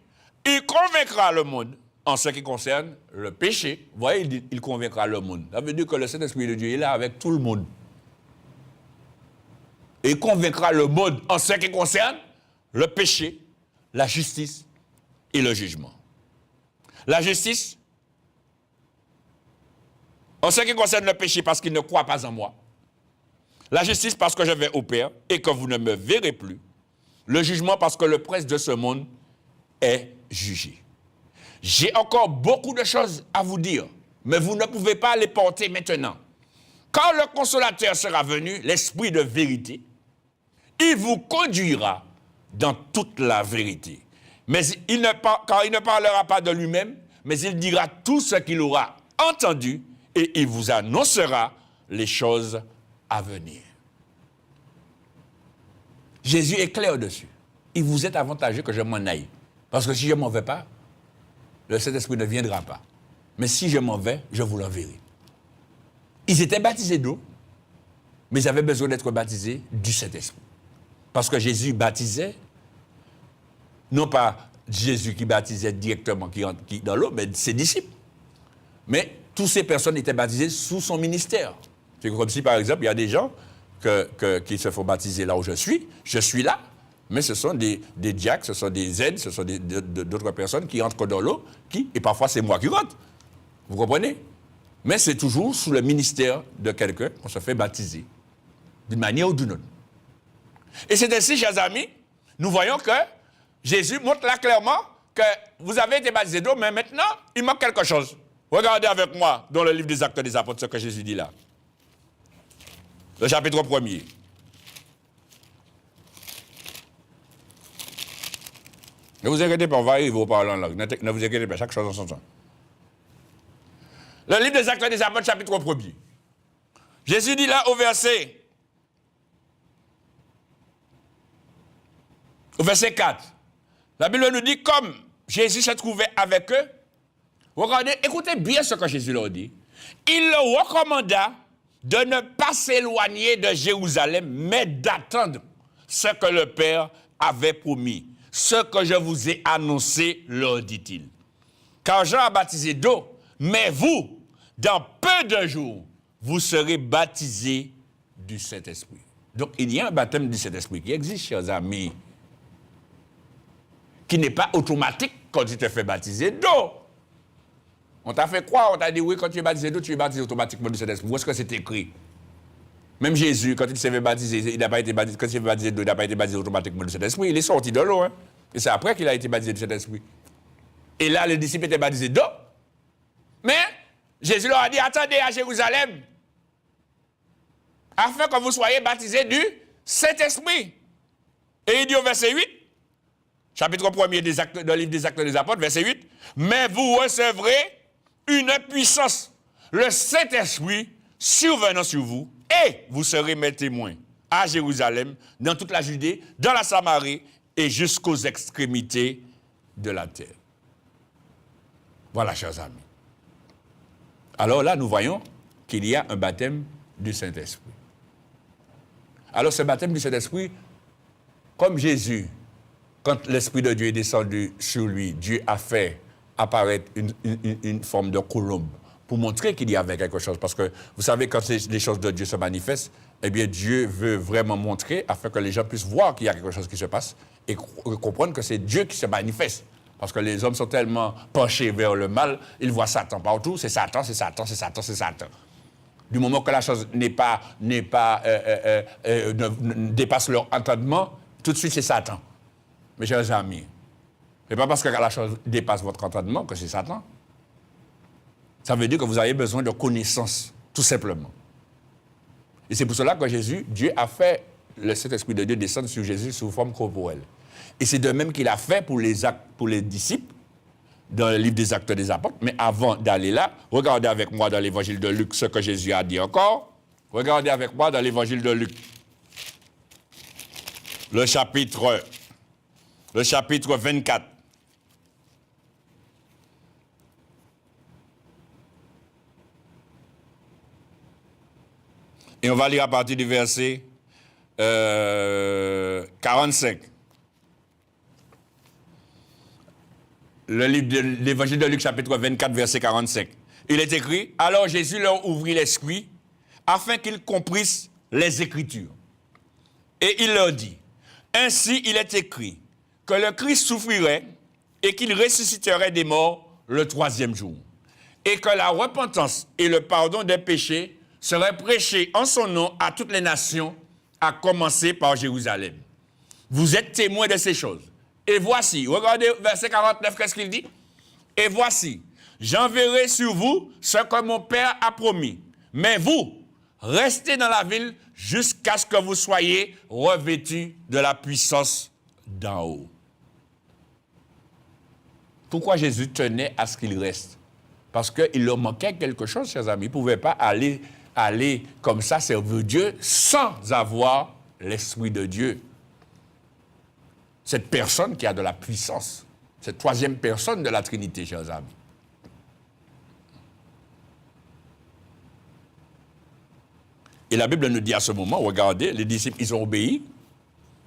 il convaincra le monde en ce qui concerne le péché. » Vous voyez, il convaincra le monde. Ça veut dire que le Saint-Esprit de Dieu est là avec tout le monde. Et il convaincra le monde en ce qui concerne le péché, la justice et le jugement. La justice, en ce qui concerne le péché, parce qu'il ne croit pas en moi. La justice, parce que je vais au Père et que vous ne me verrez plus. Le jugement, parce que le prince de ce monde est jugé. J'ai encore beaucoup de choses à vous dire, mais vous ne pouvez pas les porter maintenant. Quand le consolateur sera venu, l'esprit de vérité, il vous conduira dans toute la vérité. Mais car il ne parlera pas de lui-même, mais il dira tout ce qu'il aura entendu et il vous annoncera les choses à venir. Jésus est clair dessus. Il vous est avantageux que je m'en aille. Parce que si je ne m'en vais pas, le Saint-Esprit ne viendra pas. Mais si je m'en vais, je vous l'enverrai. Ils étaient baptisés d'eau, mais ils avaient besoin d'être baptisés du Saint-Esprit. Parce que Jésus baptisait, non pas Jésus qui baptisait directement qui dans l'eau, mais ses disciples. Mais toutes ces personnes étaient baptisées sous son ministère. C'est comme si, par exemple, il y a des gens qui se font baptiser là où je suis là, mais ce sont des diacres, ce sont des aides, ce sont d'autres personnes qui entrent dans l'eau, et parfois c'est moi qui rentre. Vous comprenez? Mais c'est toujours sous le ministère de quelqu'un qu'on se fait baptiser, d'une manière ou d'une autre. Et c'est ainsi, chers amis, nous voyons que Jésus montre là clairement que vous avez été baptisés d'eau, mais maintenant, il manque quelque chose. Regardez avec moi dans le livre des Actes des Apôtres ce que Jésus dit là. Le chapitre 1er. Ne vous inquiétez pas, on va arriver au parler en langue. Ne vous inquiétez pas, chaque chose en son temps. Le livre des Actes des Apôtres, chapitre 1er. Jésus dit là au verset 4. La Bible nous dit, comme Jésus se trouvait avec eux, regardez, écoutez bien ce que Jésus leur dit. Il leur recommanda de ne pas s'éloigner de Jérusalem, mais d'attendre ce que le Père avait promis. Ce que je vous ai annoncé, leur dit-il. Car Jean a baptisé d'eau, mais vous, dans peu de jours, vous serez baptisés du Saint-Esprit. Donc, il y a un baptême du Saint-Esprit qui existe, chers amis, qui n'est pas automatique quand tu te fais baptiser d'eau. On t'a fait croire, on t'a dit, oui, quand tu es baptisé d'eau, tu es baptisé automatiquement du Saint-Esprit. Où est-ce que c'est écrit? Même Jésus, quand il s'est fait baptiser, il n'a pas été baptisé, quand il s'est fait baptiser d'eau, il n'a pas été baptisé automatiquement du Saint-Esprit. Il est sorti de l'eau, hein. Et c'est après qu'il a été baptisé du Saint-Esprit. Et là, les disciples étaient baptisés d'eau. Mais Jésus leur a dit, attendez à Jérusalem, afin que vous soyez baptisés du Saint-Esprit. Et il dit au verset 8, chapitre 1er du livre des Actes des Apôtres, verset 8, mais vous recevrez une puissance, le Saint-Esprit survenant sur vous, et vous serez mes témoins à Jérusalem, dans toute la Judée, dans la Samarie et jusqu'aux extrémités de la terre. Voilà, chers amis. Alors là, nous voyons qu'il y a un baptême du Saint-Esprit. Alors ce baptême du Saint-Esprit, comme Jésus, quand l'Esprit de Dieu est descendu sur lui, Dieu a fait apparaître une forme de colombe pour montrer qu'il y avait quelque chose. Parce que, vous savez, quand les choses de Dieu se manifestent, eh bien, Dieu veut vraiment montrer afin que les gens puissent voir qu'il y a quelque chose qui se passe et comprendre que c'est Dieu qui se manifeste. Parce que les hommes sont tellement penchés vers le mal, ils voient Satan partout, c'est Satan, c'est Satan, c'est Satan, c'est Satan. Du moment que la chose ne dépasse leur entendement, tout de suite c'est Satan. Mes chers amis, ce n'est pas parce que la chose dépasse votre entendement que c'est Satan. Ça veut dire que vous avez besoin de connaissances, tout simplement. Et c'est pour cela que Dieu a fait le Saint-Esprit de Dieu descendre sur Jésus sous forme corporelle. Et c'est de même qu'il a fait pour les disciples dans le livre des Actes des Apôtres. Mais avant d'aller là, regardez avec moi dans l'évangile de Luc ce que Jésus a dit encore. Regardez avec moi dans l'évangile de Luc. Le chapitre 24. Et on va lire à partir du verset 45. L'évangile de Luc, chapitre 24, verset 45. Il est écrit, « Alors Jésus leur ouvrit l'esprit, afin qu'ils comprissent les Écritures. Et il leur dit, « Ainsi il est écrit, que le Christ souffrirait et qu'il ressusciterait des morts le troisième jour, et que la repentance et le pardon des péchés seraient prêchés en son nom à toutes les nations, à commencer par Jérusalem. Vous êtes témoins de ces choses. Et voici, regardez verset 49, qu'est-ce qu'il dit? Et voici, j'enverrai sur vous ce que mon Père a promis. Mais vous, restez dans la ville jusqu'à ce que vous soyez revêtus de la puissance d'en haut. Pourquoi Jésus tenait à ce qu'il reste? Parce qu'il leur manquait quelque chose, chers amis. Il ne pouvait pas aller comme ça servir Dieu sans avoir l'Esprit de Dieu. Cette personne qui a de la puissance, cette troisième personne de la Trinité, chers amis. Et la Bible nous dit à ce moment, regardez, les disciples, ils ont obéi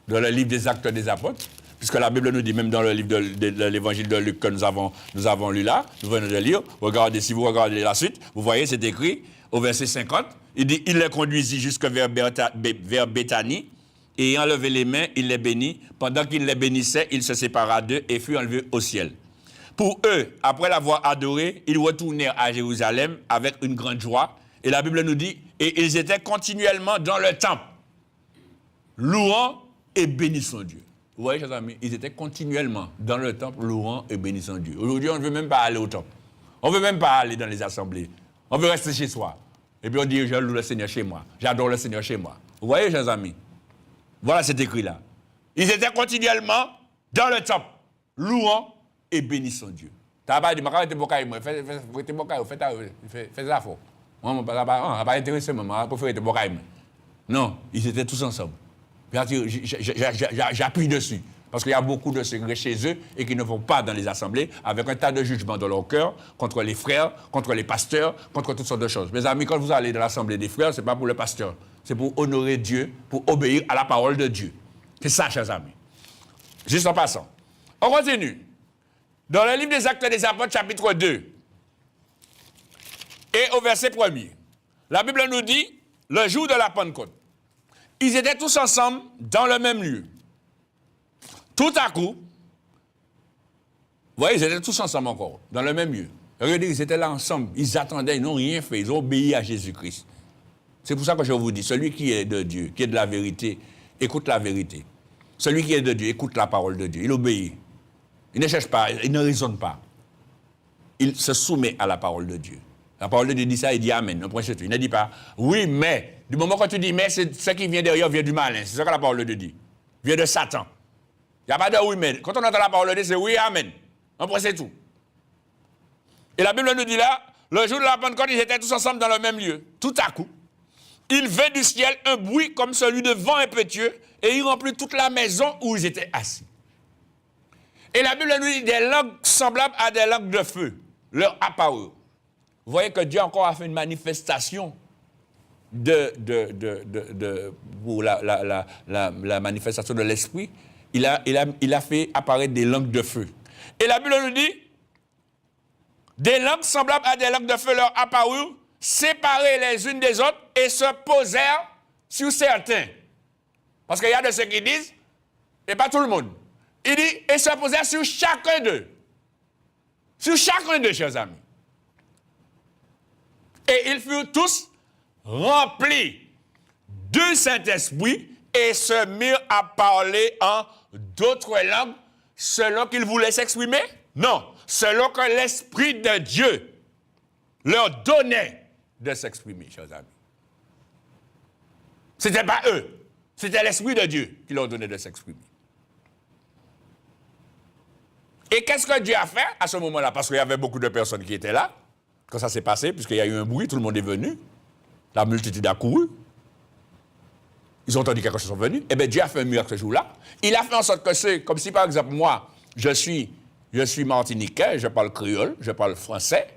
dans le livre des Actes des Apôtres, puisque la Bible nous dit, même dans le livre de l'Évangile de Luc que nous avons lu là, nous venons de lire, regardez, si vous regardez la suite, vous voyez, c'est écrit au verset 50, il dit, il les conduisit jusque vers Béthanie, et ayant levé les mains, il les bénit. Pendant qu'il les bénissait, il se sépara d'eux et fut enlevé au ciel. Pour eux, après l'avoir adoré, ils retournèrent à Jérusalem avec une grande joie. Et la Bible nous dit, et ils étaient continuellement dans le temple, louant et bénissant Dieu. Vous voyez, chers amis, ils étaient continuellement dans le temple, louant et bénissant Dieu. Aujourd'hui, on ne veut même pas aller au temple. On ne veut même pas aller dans les assemblées. On veut rester chez soi. Et puis on dit, je loue le Seigneur chez moi. J'adore le Seigneur chez moi. Vous voyez, chers amis? Voilà cet écrit-là. Ils étaient continuellement dans le temple, louant et bénissant Dieu. Tu n'as pas dit, fais ça fort. Moi, je ne pas intéressé, je préfère te bocaille. Non, ils étaient tous ensemble. J'appuie dessus. Parce qu'il y a beaucoup de secrets chez eux et qui ne vont pas dans les assemblées avec un tas de jugements dans leur cœur contre les frères, contre les pasteurs, contre toutes sortes de choses. Mes amis, quand vous allez dans l'assemblée des frères, ce n'est pas pour le pasteur. C'est pour honorer Dieu, pour obéir à la parole de Dieu. C'est ça, chers amis. Juste en passant. On continue. Dans le livre des Actes des Apôtres, chapitre 2, et au verset 1er, la Bible nous dit, le jour de la Pentecôte, ils étaient tous ensemble dans le même lieu. Tout à coup, vous voyez, ils étaient tous ensemble encore, dans le même lieu. Regardez, ils étaient là ensemble, ils attendaient, ils n'ont rien fait, ils ont obéi à Jésus-Christ. C'est pour ça que je vous dis, celui qui est de Dieu, qui est de la vérité, écoute la vérité. Celui qui est de Dieu, écoute la parole de Dieu, il obéit. Il ne cherche pas, il ne raisonne pas. Il se soumet à la parole de Dieu. La parole de Dieu dit ça, il dit Amen. Il ne dit pas, oui, mais. Du moment que tu dis mais, c'est ce qui vient derrière vient du malin. C'est ça que la parole de Dieu dit. Vient de Satan. Il n'y a pas de oui, mais. Quand on entend la parole de Dieu, c'est oui, Amen. Après, c'est tout. Et la Bible nous dit là, le jour de la Pentecôte, ils étaient tous ensemble dans le même lieu. Tout à coup, il vint du ciel un bruit comme celui de vent impétueux et il remplit toute la maison où ils étaient assis. Et la Bible nous dit des langues semblables à des langues de feu leur apparurent. Vous voyez que Dieu encore a fait une manifestation pour la manifestation de l'esprit. Il a fait apparaître des langues de feu. Et la Bible nous dit, des langues semblables à des langues de feu leur apparurent, séparées les unes des autres, et se posèrent sur certains. Parce qu'il y a de ceux qui disent, et pas tout le monde. Il dit, et se posèrent sur chacun d'eux. Sur chacun d'eux, chers amis. Et ils furent tous remplis du Saint-Esprit et se mirent à parler en d'autres langues selon qu'ils voulaient s'exprimer? Non, selon que l'Esprit de Dieu leur donnait de s'exprimer, chers amis. Ce n'était pas eux, c'était l'Esprit de Dieu qui leur donnait de s'exprimer. Et qu'est-ce que Dieu a fait à ce moment-là? Parce qu'il y avait beaucoup de personnes qui étaient là. Quand ça s'est passé, puisqu'il y a eu un bruit, tout le monde est venu. La multitude a couru. Ils ont entendu quelque chose sont venus. Eh bien, Dieu a fait un miracle ce jour-là. Il a fait en sorte que c'est, comme si par exemple, moi, je suis martiniquais, je parle créole, je parle français.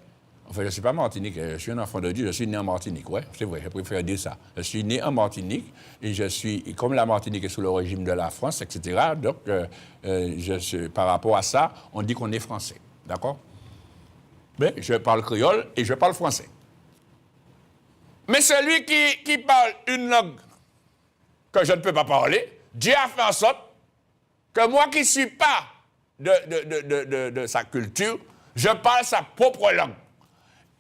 Enfin, je ne suis pas martiniquais, je suis un enfant de Dieu, je suis né en Martinique. Oui, c'est vrai, je préfère dire ça. Je suis né en Martinique et je suis, comme la Martinique est sous le régime de la France, etc., donc, par rapport à ça, on dit qu'on est français. D'accord? Mais je parle créole et je parle français. Mais celui qui parle une langue que je ne peux pas parler, Dieu a fait en sorte que moi qui ne suis pas de sa culture, je parle sa propre langue.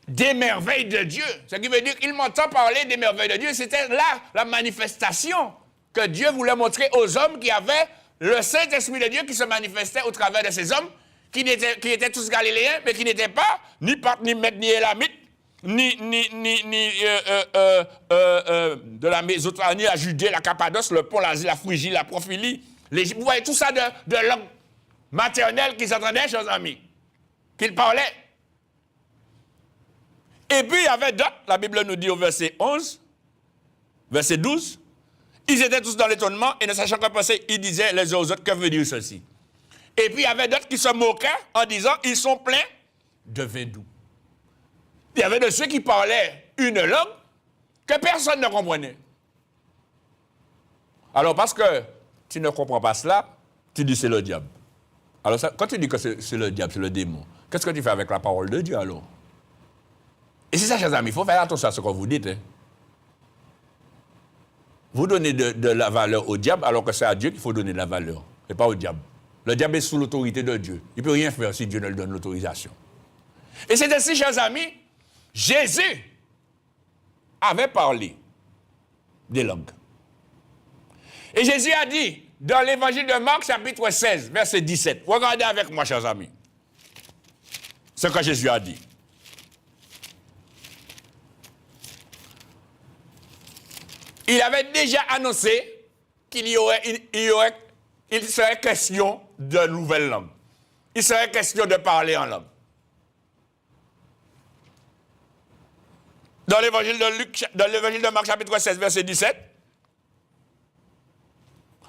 Des merveilles de Dieu. Ce qui veut dire qu'il m'entend parler des merveilles de Dieu. C'était là la manifestation que Dieu voulait montrer aux hommes qui avaient le Saint-Esprit de Dieu qui se manifestait au travers de ces hommes qui étaient tous galiléens, mais qui n'étaient pas ni Parthes, ni Mèdes, ni Élamites, ni de la Mésopotamie, la Judée, la Cappadoce, le Pont, l'Asie, la Phrygie, la Prophylie. Vous voyez tout ça de langue maternelle qu'ils entendaient, chers amis, qu'ils parlaient. Et puis il y avait d'autres, la Bible nous dit au verset 11, verset 12, ils étaient tous dans l'étonnement et ne sachant quoi penser, ils disaient les uns aux autres, que veut dire ceci? Et puis il y avait d'autres qui se moquaient en disant, ils sont pleins de vin doux. Il y avait de ceux qui parlaient une langue que personne ne comprenait. Alors parce que tu ne comprends pas cela, tu dis c'est le diable. Alors ça, quand tu dis que c'est le diable, c'est le démon, qu'est-ce que tu fais avec la parole de Dieu alors? Et c'est ça, chers amis, il faut faire attention à ce que vous dites. Hein. Vous donnez de la valeur au diable alors que c'est à Dieu qu'il faut donner de la valeur, et pas au diable. Le diable est sous l'autorité de Dieu. Il ne peut rien faire si Dieu ne lui donne l'autorisation. Et c'est ainsi, chers amis, Jésus avait parlé des langues. Et Jésus a dit, dans l'évangile de Marc, chapitre 16, verset 17, regardez avec moi, chers amis, ce que Jésus a dit. Il avait déjà annoncé qu'il serait question de nouvelles langues. Il serait question de parler en langue. Dans l'évangile de Marc, chapitre 16, verset 17,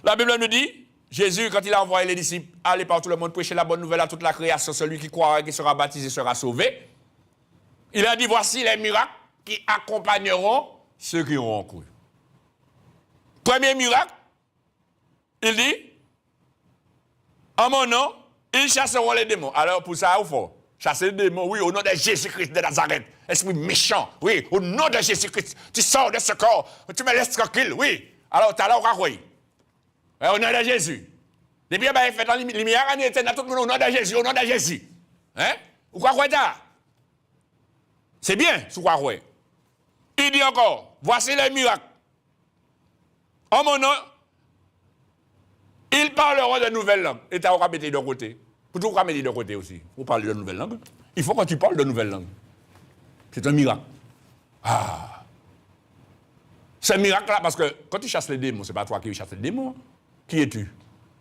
la Bible nous dit, Jésus, quand il a envoyé les disciples, allez par tout le monde, prêcher la bonne nouvelle à toute la création, celui qui croira et qui sera baptisé sera sauvé. Il a dit, voici les miracles qui accompagneront ceux qui auront cru. Premier miracle, il dit, en mon nom, ils chasseront les démons. Alors pour ça, il faut chasser les démons, oui, au nom de Jésus-Christ de Nazareth. Esprit méchant, oui, au nom de Jésus-Christ. Tu sors de ce corps, tu me laisses tranquille, oui. Alors, tu as là, on va croire. Au nom de Jésus. Depuis qu'il a fait dans les lumières, on était dans tout le monde au nom de Jésus, au nom de Jésus. Hein? Ou quoi ça? C'est bien, ce quoi croire. Il dit encore, voici les miracles. En mon nom, ils parleront de nouvelles langues. Et tu as mettre de côté. Pour tout mettre de côté aussi. Vous parlez de nouvelles langues. Il faut que tu parles de nouvelles langues. C'est un miracle. Ah. C'est un miracle-là parce que quand tu chasses les démons, ce n'est pas toi qui chasses les démons. Qui es-tu?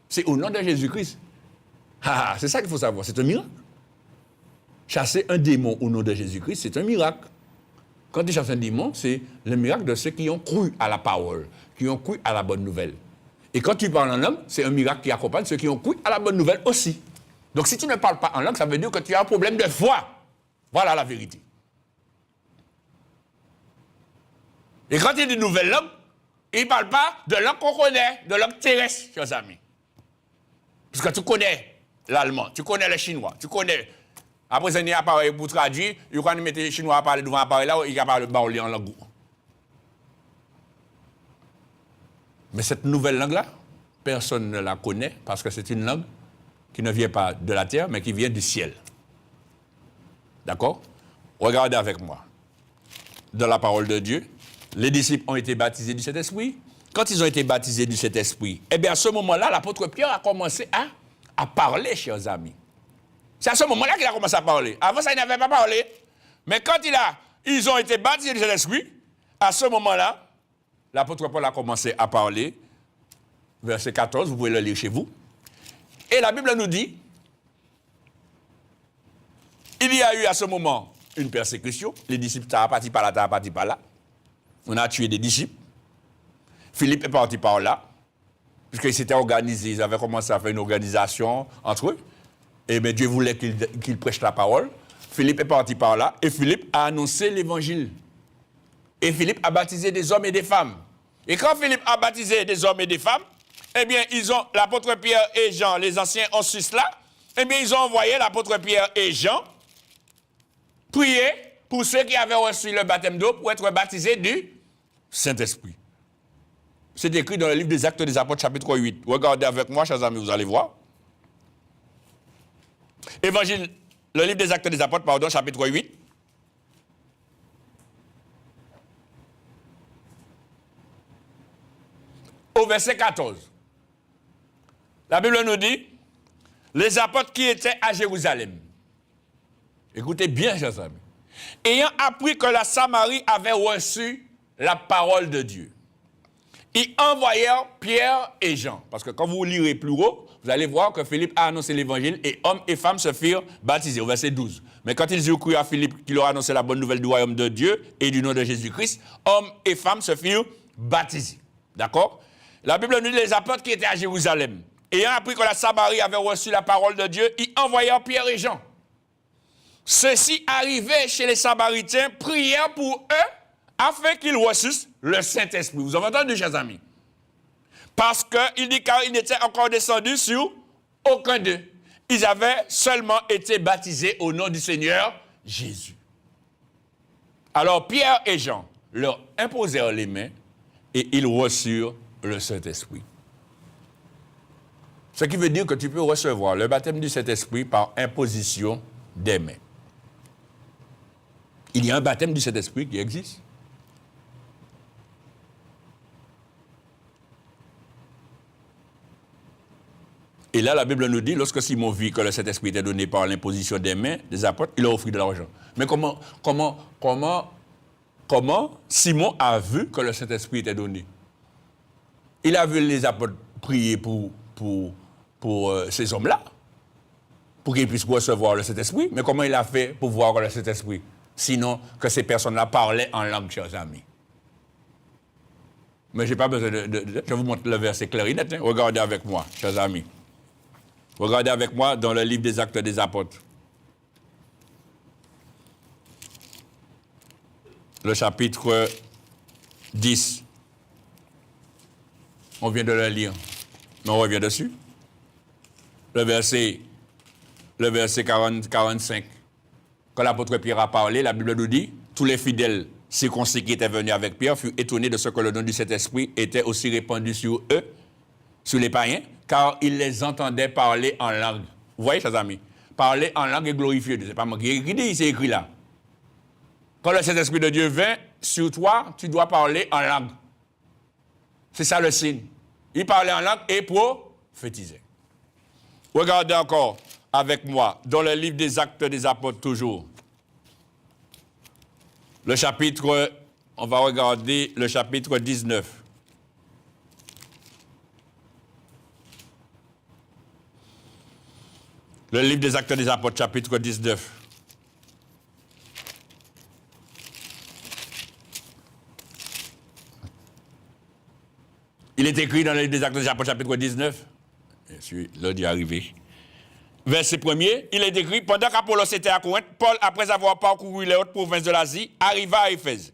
C'est au nom de Jésus-Christ. Ah, c'est ça qu'il faut savoir. C'est un miracle. Chasser un démon au nom de Jésus-Christ, c'est un miracle. Quand tu chasses un démon, c'est le miracle de ceux qui ont cru à la parole, qui ont cru à la bonne nouvelle. Et quand tu parles en langue, c'est un miracle qui accompagne ceux qui ont cru à la bonne nouvelle aussi. Donc si tu ne parles pas en langue, ça veut dire que tu as un problème de foi. Voilà la vérité. Et quand il dit nouvelle langue, il ne parle pas de langue qu'on connaît, de langue terrestre, chers amis. Parce que tu connais l'allemand, tu connais le chinois, tu connais... Après, c'est un appareil pour traduire, il faut mettre les Chinois à parler devant l'appareil là, il va parler en langue. Mais cette nouvelle langue-là, personne ne la connaît parce que c'est une langue qui ne vient pas de la terre, mais qui vient du ciel. D'accord? Regardez avec moi. Dans la parole de Dieu, les disciples ont été baptisés du Saint-Esprit. Quand ils ont été baptisés du Saint-Esprit, eh bien à ce moment-là, l'apôtre Pierre a commencé à parler, chers amis. C'est à ce moment-là qu'il a commencé à parler. Avant ça, il n'avait pas parlé. Mais quand ils ont été baptisés du Saint-Esprit, à ce moment-là, l'apôtre Paul a commencé à parler. Verset 14, vous pouvez le lire chez vous. Et la Bible nous dit, il y a eu à ce moment une persécution. Les disciples, t'as parti par là. On a tué des disciples. Philippe est parti par là, puisqu'ils s'étaient organisés, ils avaient commencé à faire une organisation entre eux. Et bien Dieu voulait qu'il prêche la parole. Philippe est parti par là, et Philippe a annoncé l'évangile. Et Philippe a baptisé des hommes et des femmes. Et quand Philippe a baptisé des hommes et des femmes, eh bien, l'apôtre Pierre et Jean, les anciens en Suisse là, eh bien, ils ont envoyé l'apôtre Pierre et Jean prier pour ceux qui avaient reçu le baptême d'eau pour être baptisés du Saint-Esprit. C'est écrit dans le livre des Actes des Apôtres, chapitre 8. Regardez avec moi, chers amis, vous allez voir. Évangile, le livre des Actes des Apôtres, pardon, chapitre 8. Au verset 14. La Bible nous dit, les apôtres qui étaient à Jérusalem. Écoutez bien, chers amis. Ayant appris que la Samarie avait reçu la parole de Dieu, ils envoyèrent Pierre et Jean. Parce que quand vous lirez plus haut, vous allez voir que Philippe a annoncé l'évangile et hommes et femmes se firent baptiser, au verset 12. Mais quand ils eurent cru à Philippe qui leur a annoncé la bonne nouvelle du royaume de Dieu et du nom de Jésus-Christ, hommes et femmes se firent baptiser. D'accord? La Bible nous dit les apôtres qui étaient à Jérusalem, ayant appris que la Samarie avait reçu la parole de Dieu, ils envoyèrent Pierre et Jean. Ceux-ci arrivaient chez les Samaritains, prièrent pour eux, afin qu'ils reçussent le Saint-Esprit. Vous avez entendu, chers amis? Parce qu'il dit, car ils n'étaient encore descendus sur aucun d'eux. Ils avaient seulement été baptisés au nom du Seigneur Jésus. Alors Pierre et Jean leur imposèrent les mains et ils reçurent le Saint-Esprit. Ce qui veut dire que tu peux recevoir le baptême du Saint-Esprit par imposition des mains. Il y a un baptême du Saint-Esprit qui existe. Et là, la Bible nous dit, lorsque Simon vit que le Saint-Esprit était donné par l'imposition des mains des apôtres, il a offert de l'argent. Mais comment Simon a vu que le Saint-Esprit était donné? Il a vu les apôtres prier pour ces hommes-là, pour qu'ils puissent recevoir le Saint-Esprit. Mais comment il a fait pour voir le Saint-Esprit? Sinon que ces personnes-là parlaient en langue, chers amis. Mais je n'ai pas besoin je vous montre le verset clair et net. Hein? Regardez avec moi, chers amis. Regardez avec moi dans le livre des Actes des Apôtres. Le chapitre 10. On vient de le lire. Mais on revient dessus. Le verset 45. Quand l'apôtre Pierre a parlé, la Bible nous dit, tous les fidèles circoncis qui étaient venus avec Pierre furent étonnés de ce que le nom du Saint-Esprit était aussi répandu sur eux, sur les païens, car ils les entendaient parler en langue. Vous voyez, chers amis? Parler en langue et glorifier Dieu. Ce n'est pas moi qui dit, c'est écrit là. Quand le Saint-Esprit de Dieu vient sur toi, tu dois parler en langue. C'est ça le signe. Il parlait en langue et prophétisait. Regardez encore avec moi, dans le livre des Actes des Apôtres toujours. Le chapitre, on va regarder le chapitre 19. Le livre des Actes des Apôtres, chapitre 19. Il est écrit dans le livre des Actes des Apôtres, chapitre 19. Je suis là d'y arriver. Verset 1er, il est écrit, pendant qu'Apollos était à Corinthe, Paul, après avoir parcouru les hautes provinces de l'Asie, arriva à Éphèse.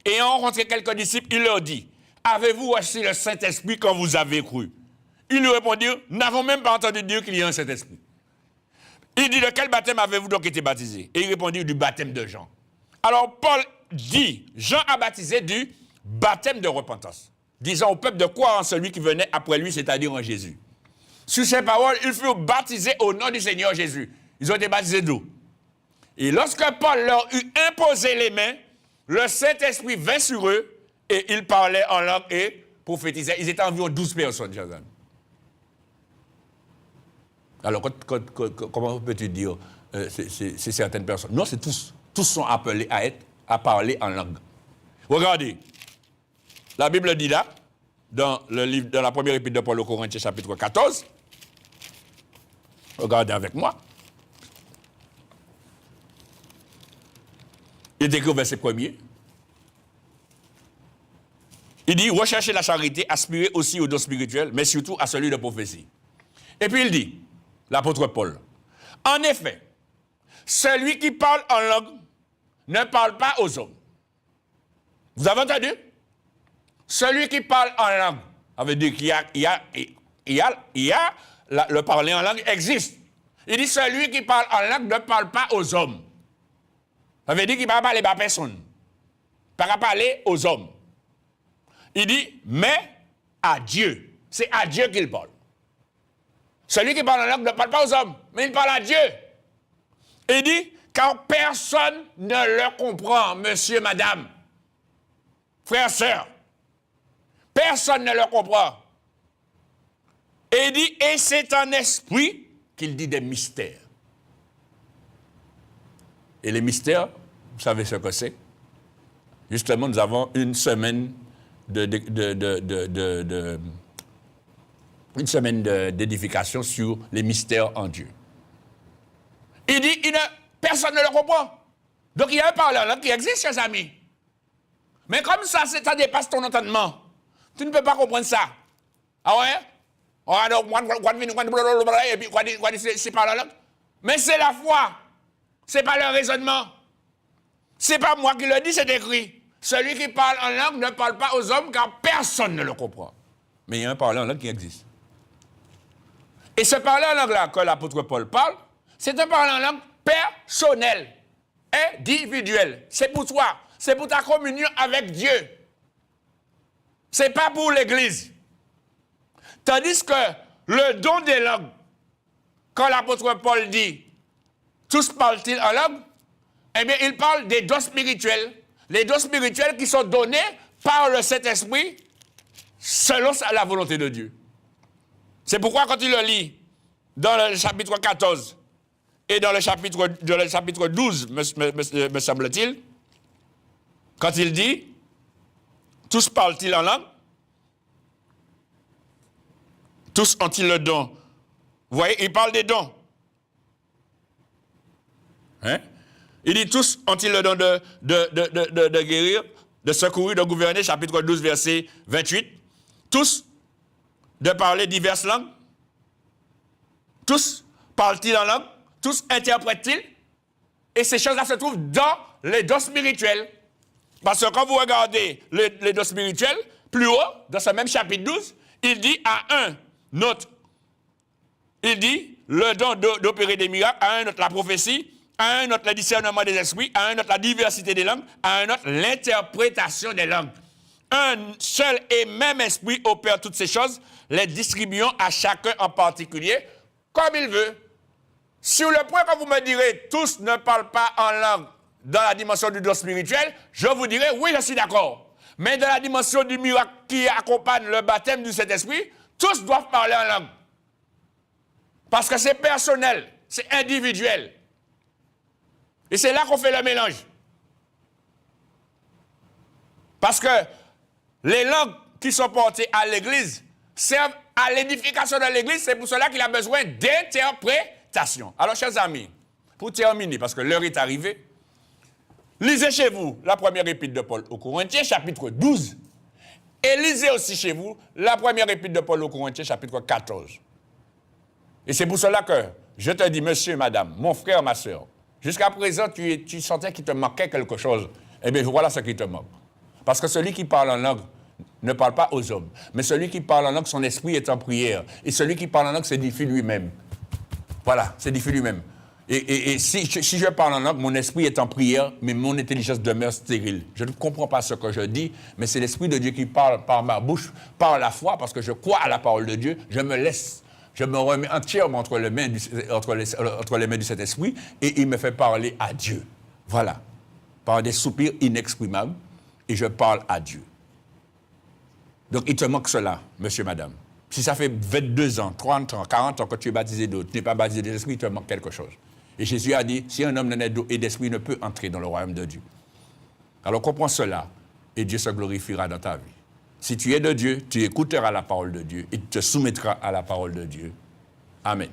Ayant rencontré quelques disciples, il leur dit, avez-vous reçu le Saint-Esprit quand vous avez cru? Ils lui répondirent, nous n'avons même pas entendu dire qu'il y a un Saint-Esprit. Il dit, de quel baptême avez-vous donc été baptisé? Et ils répondirent, du baptême de Jean. Alors Paul dit, Jean a baptisé du baptême de repentance, disant au peuple de croire en celui qui venait après lui, c'est-à-dire en Jésus. Sur ces paroles, ils furent baptisés au nom du Seigneur Jésus. Ils ont été baptisés d'où? Et lorsque Paul leur eut imposé les mains, le Saint-Esprit vint sur eux et ils parlaient en langue et prophétisaient. Ils étaient environ 12 personnes, chers amis. Alors, comment peux-tu dire c'est certaines personnes? Non, c'est tous. Tous sont appelés à parler en langue. Regardez. La Bible dit là, dans la première épître de Paul aux Corinthiens, chapitre 14, regardez avec moi. Il est écrit au verset 1er. Il dit, recherchez la charité, aspirez aussi au don spirituel, mais surtout à celui de prophétie. Et puis il dit, l'apôtre Paul, en effet, celui qui parle en langue ne parle pas aux hommes. Vous avez entendu? Celui qui parle en langue, ça veut dire le parler en langue existe. Il dit, celui qui parle en langue ne parle pas aux hommes. Ça veut dire qu'il ne va pas parler à personne. Il ne va pas parler aux hommes. Il dit, mais à Dieu. C'est à Dieu qu'il parle. Celui qui parle en langue ne parle pas aux hommes, mais il parle à Dieu. Il dit, car personne ne le comprend, monsieur, madame, frère, sœur. Personne ne le comprend. Et il dit, et c'est en esprit qu'il dit des mystères. Et les mystères, vous savez ce que c'est? Justement, nous avons une semaine d'édification sur les mystères en Dieu. Il dit, personne ne le comprend. Donc il y a un parlant là qui existe, chers amis. Mais comme ça dépasse ton entendement, tu ne peux pas comprendre ça. Ah ouais? Et puis, c'est pas la langue. Mais c'est la foi. C'est pas le raisonnement. C'est pas moi qui le dis, c'est écrit. Celui qui parle en langue ne parle pas aux hommes car personne ne le comprend. Mais il y a un parlant en langue qui existe. Et ce parlant en langue-là que l'apôtre Paul parle, c'est un parlant en langue personnel, individuel. C'est pour toi. C'est pour ta communion avec Dieu. C'est pas pour l'Église. Tandis que le don des langues, quand l'apôtre Paul dit « tous parlent-ils en langue », eh bien, il parle des dons spirituels. Les dons spirituels qui sont donnés par le Saint-Esprit selon la volonté de Dieu. C'est pourquoi quand il le lit dans le chapitre 14 et dans le chapitre 12, me semble-t-il, quand il dit « tous parlent-ils en langue », tous ont-ils le don. Vous voyez, il parle des dons. Hein? Il dit tous ont-ils le don de guérir, de secourir, de gouverner, chapitre 12, verset 28. Tous de parler diverses langues. Tous parlent-ils en langue. Tous interprètent-ils. Et ces choses-là se trouvent dans les dons spirituels. Parce que quand vous regardez les dons spirituels, plus haut, dans ce même chapitre 12, il dit à un autre, il dit le don d'opérer des miracles, à un autre la prophétie, à un autre le discernement des esprits, à un autre la diversité des langues, à un autre l'interprétation des langues. Un seul et même esprit opère toutes ces choses, les distribuant à chacun en particulier, comme il veut. Sur le point que vous me direz, tous ne parlent pas en langue dans la dimension du don spirituel, je vous dirai, oui, je suis d'accord. Mais dans la dimension du miracle qui accompagne le baptême du Saint-Esprit, tous doivent parler en langue. Parce que c'est personnel, c'est individuel. Et c'est là qu'on fait le mélange. Parce que les langues qui sont portées à l'Église servent à l'édification de l'Église. C'est pour cela qu'il a besoin d'interprétation. Alors, chers amis, pour terminer, parce que l'heure est arrivée, lisez chez vous la première épître de Paul aux Corinthiens, chapitre 12. Et lisez aussi chez vous la première épître de Paul aux Corinthiens, chapitre 14. Et c'est pour cela que je te dis, monsieur, madame, mon frère, ma soeur, jusqu'à présent, tu sentais qu'il te manquait quelque chose. Eh bien, voilà ce qui te manque. Parce que celui qui parle en langue ne parle pas aux hommes. Mais celui qui parle en langue, son esprit est en prière. Et celui qui parle en langue s'édifie lui-même. Voilà, s'édifie lui-même. Et si je parle en langue, mon esprit est en prière, mais mon intelligence demeure stérile. Je ne comprends pas ce que je dis, mais c'est l'Esprit de Dieu qui parle par ma bouche, par la foi, parce que je crois à la parole de Dieu. Je me remets entièrement entre les mains du Saint-Esprit, et il me fait parler à Dieu. Voilà. Par des soupirs inexprimables, et je parle à Dieu. Donc, il te manque cela, monsieur, madame. Si ça fait 22 ans, 30 ans, 40 ans que tu es baptisé d'eau, tu n'es pas baptisé de l'Esprit, il te manque quelque chose. Et Jésus a dit, si un homme n'est d'eau et d'esprit, ne peut entrer dans le royaume de Dieu. Alors, comprends cela, et Dieu se glorifiera dans ta vie. Si tu es de Dieu, tu écouteras la parole de Dieu et tu te soumettras à la parole de Dieu. Amen.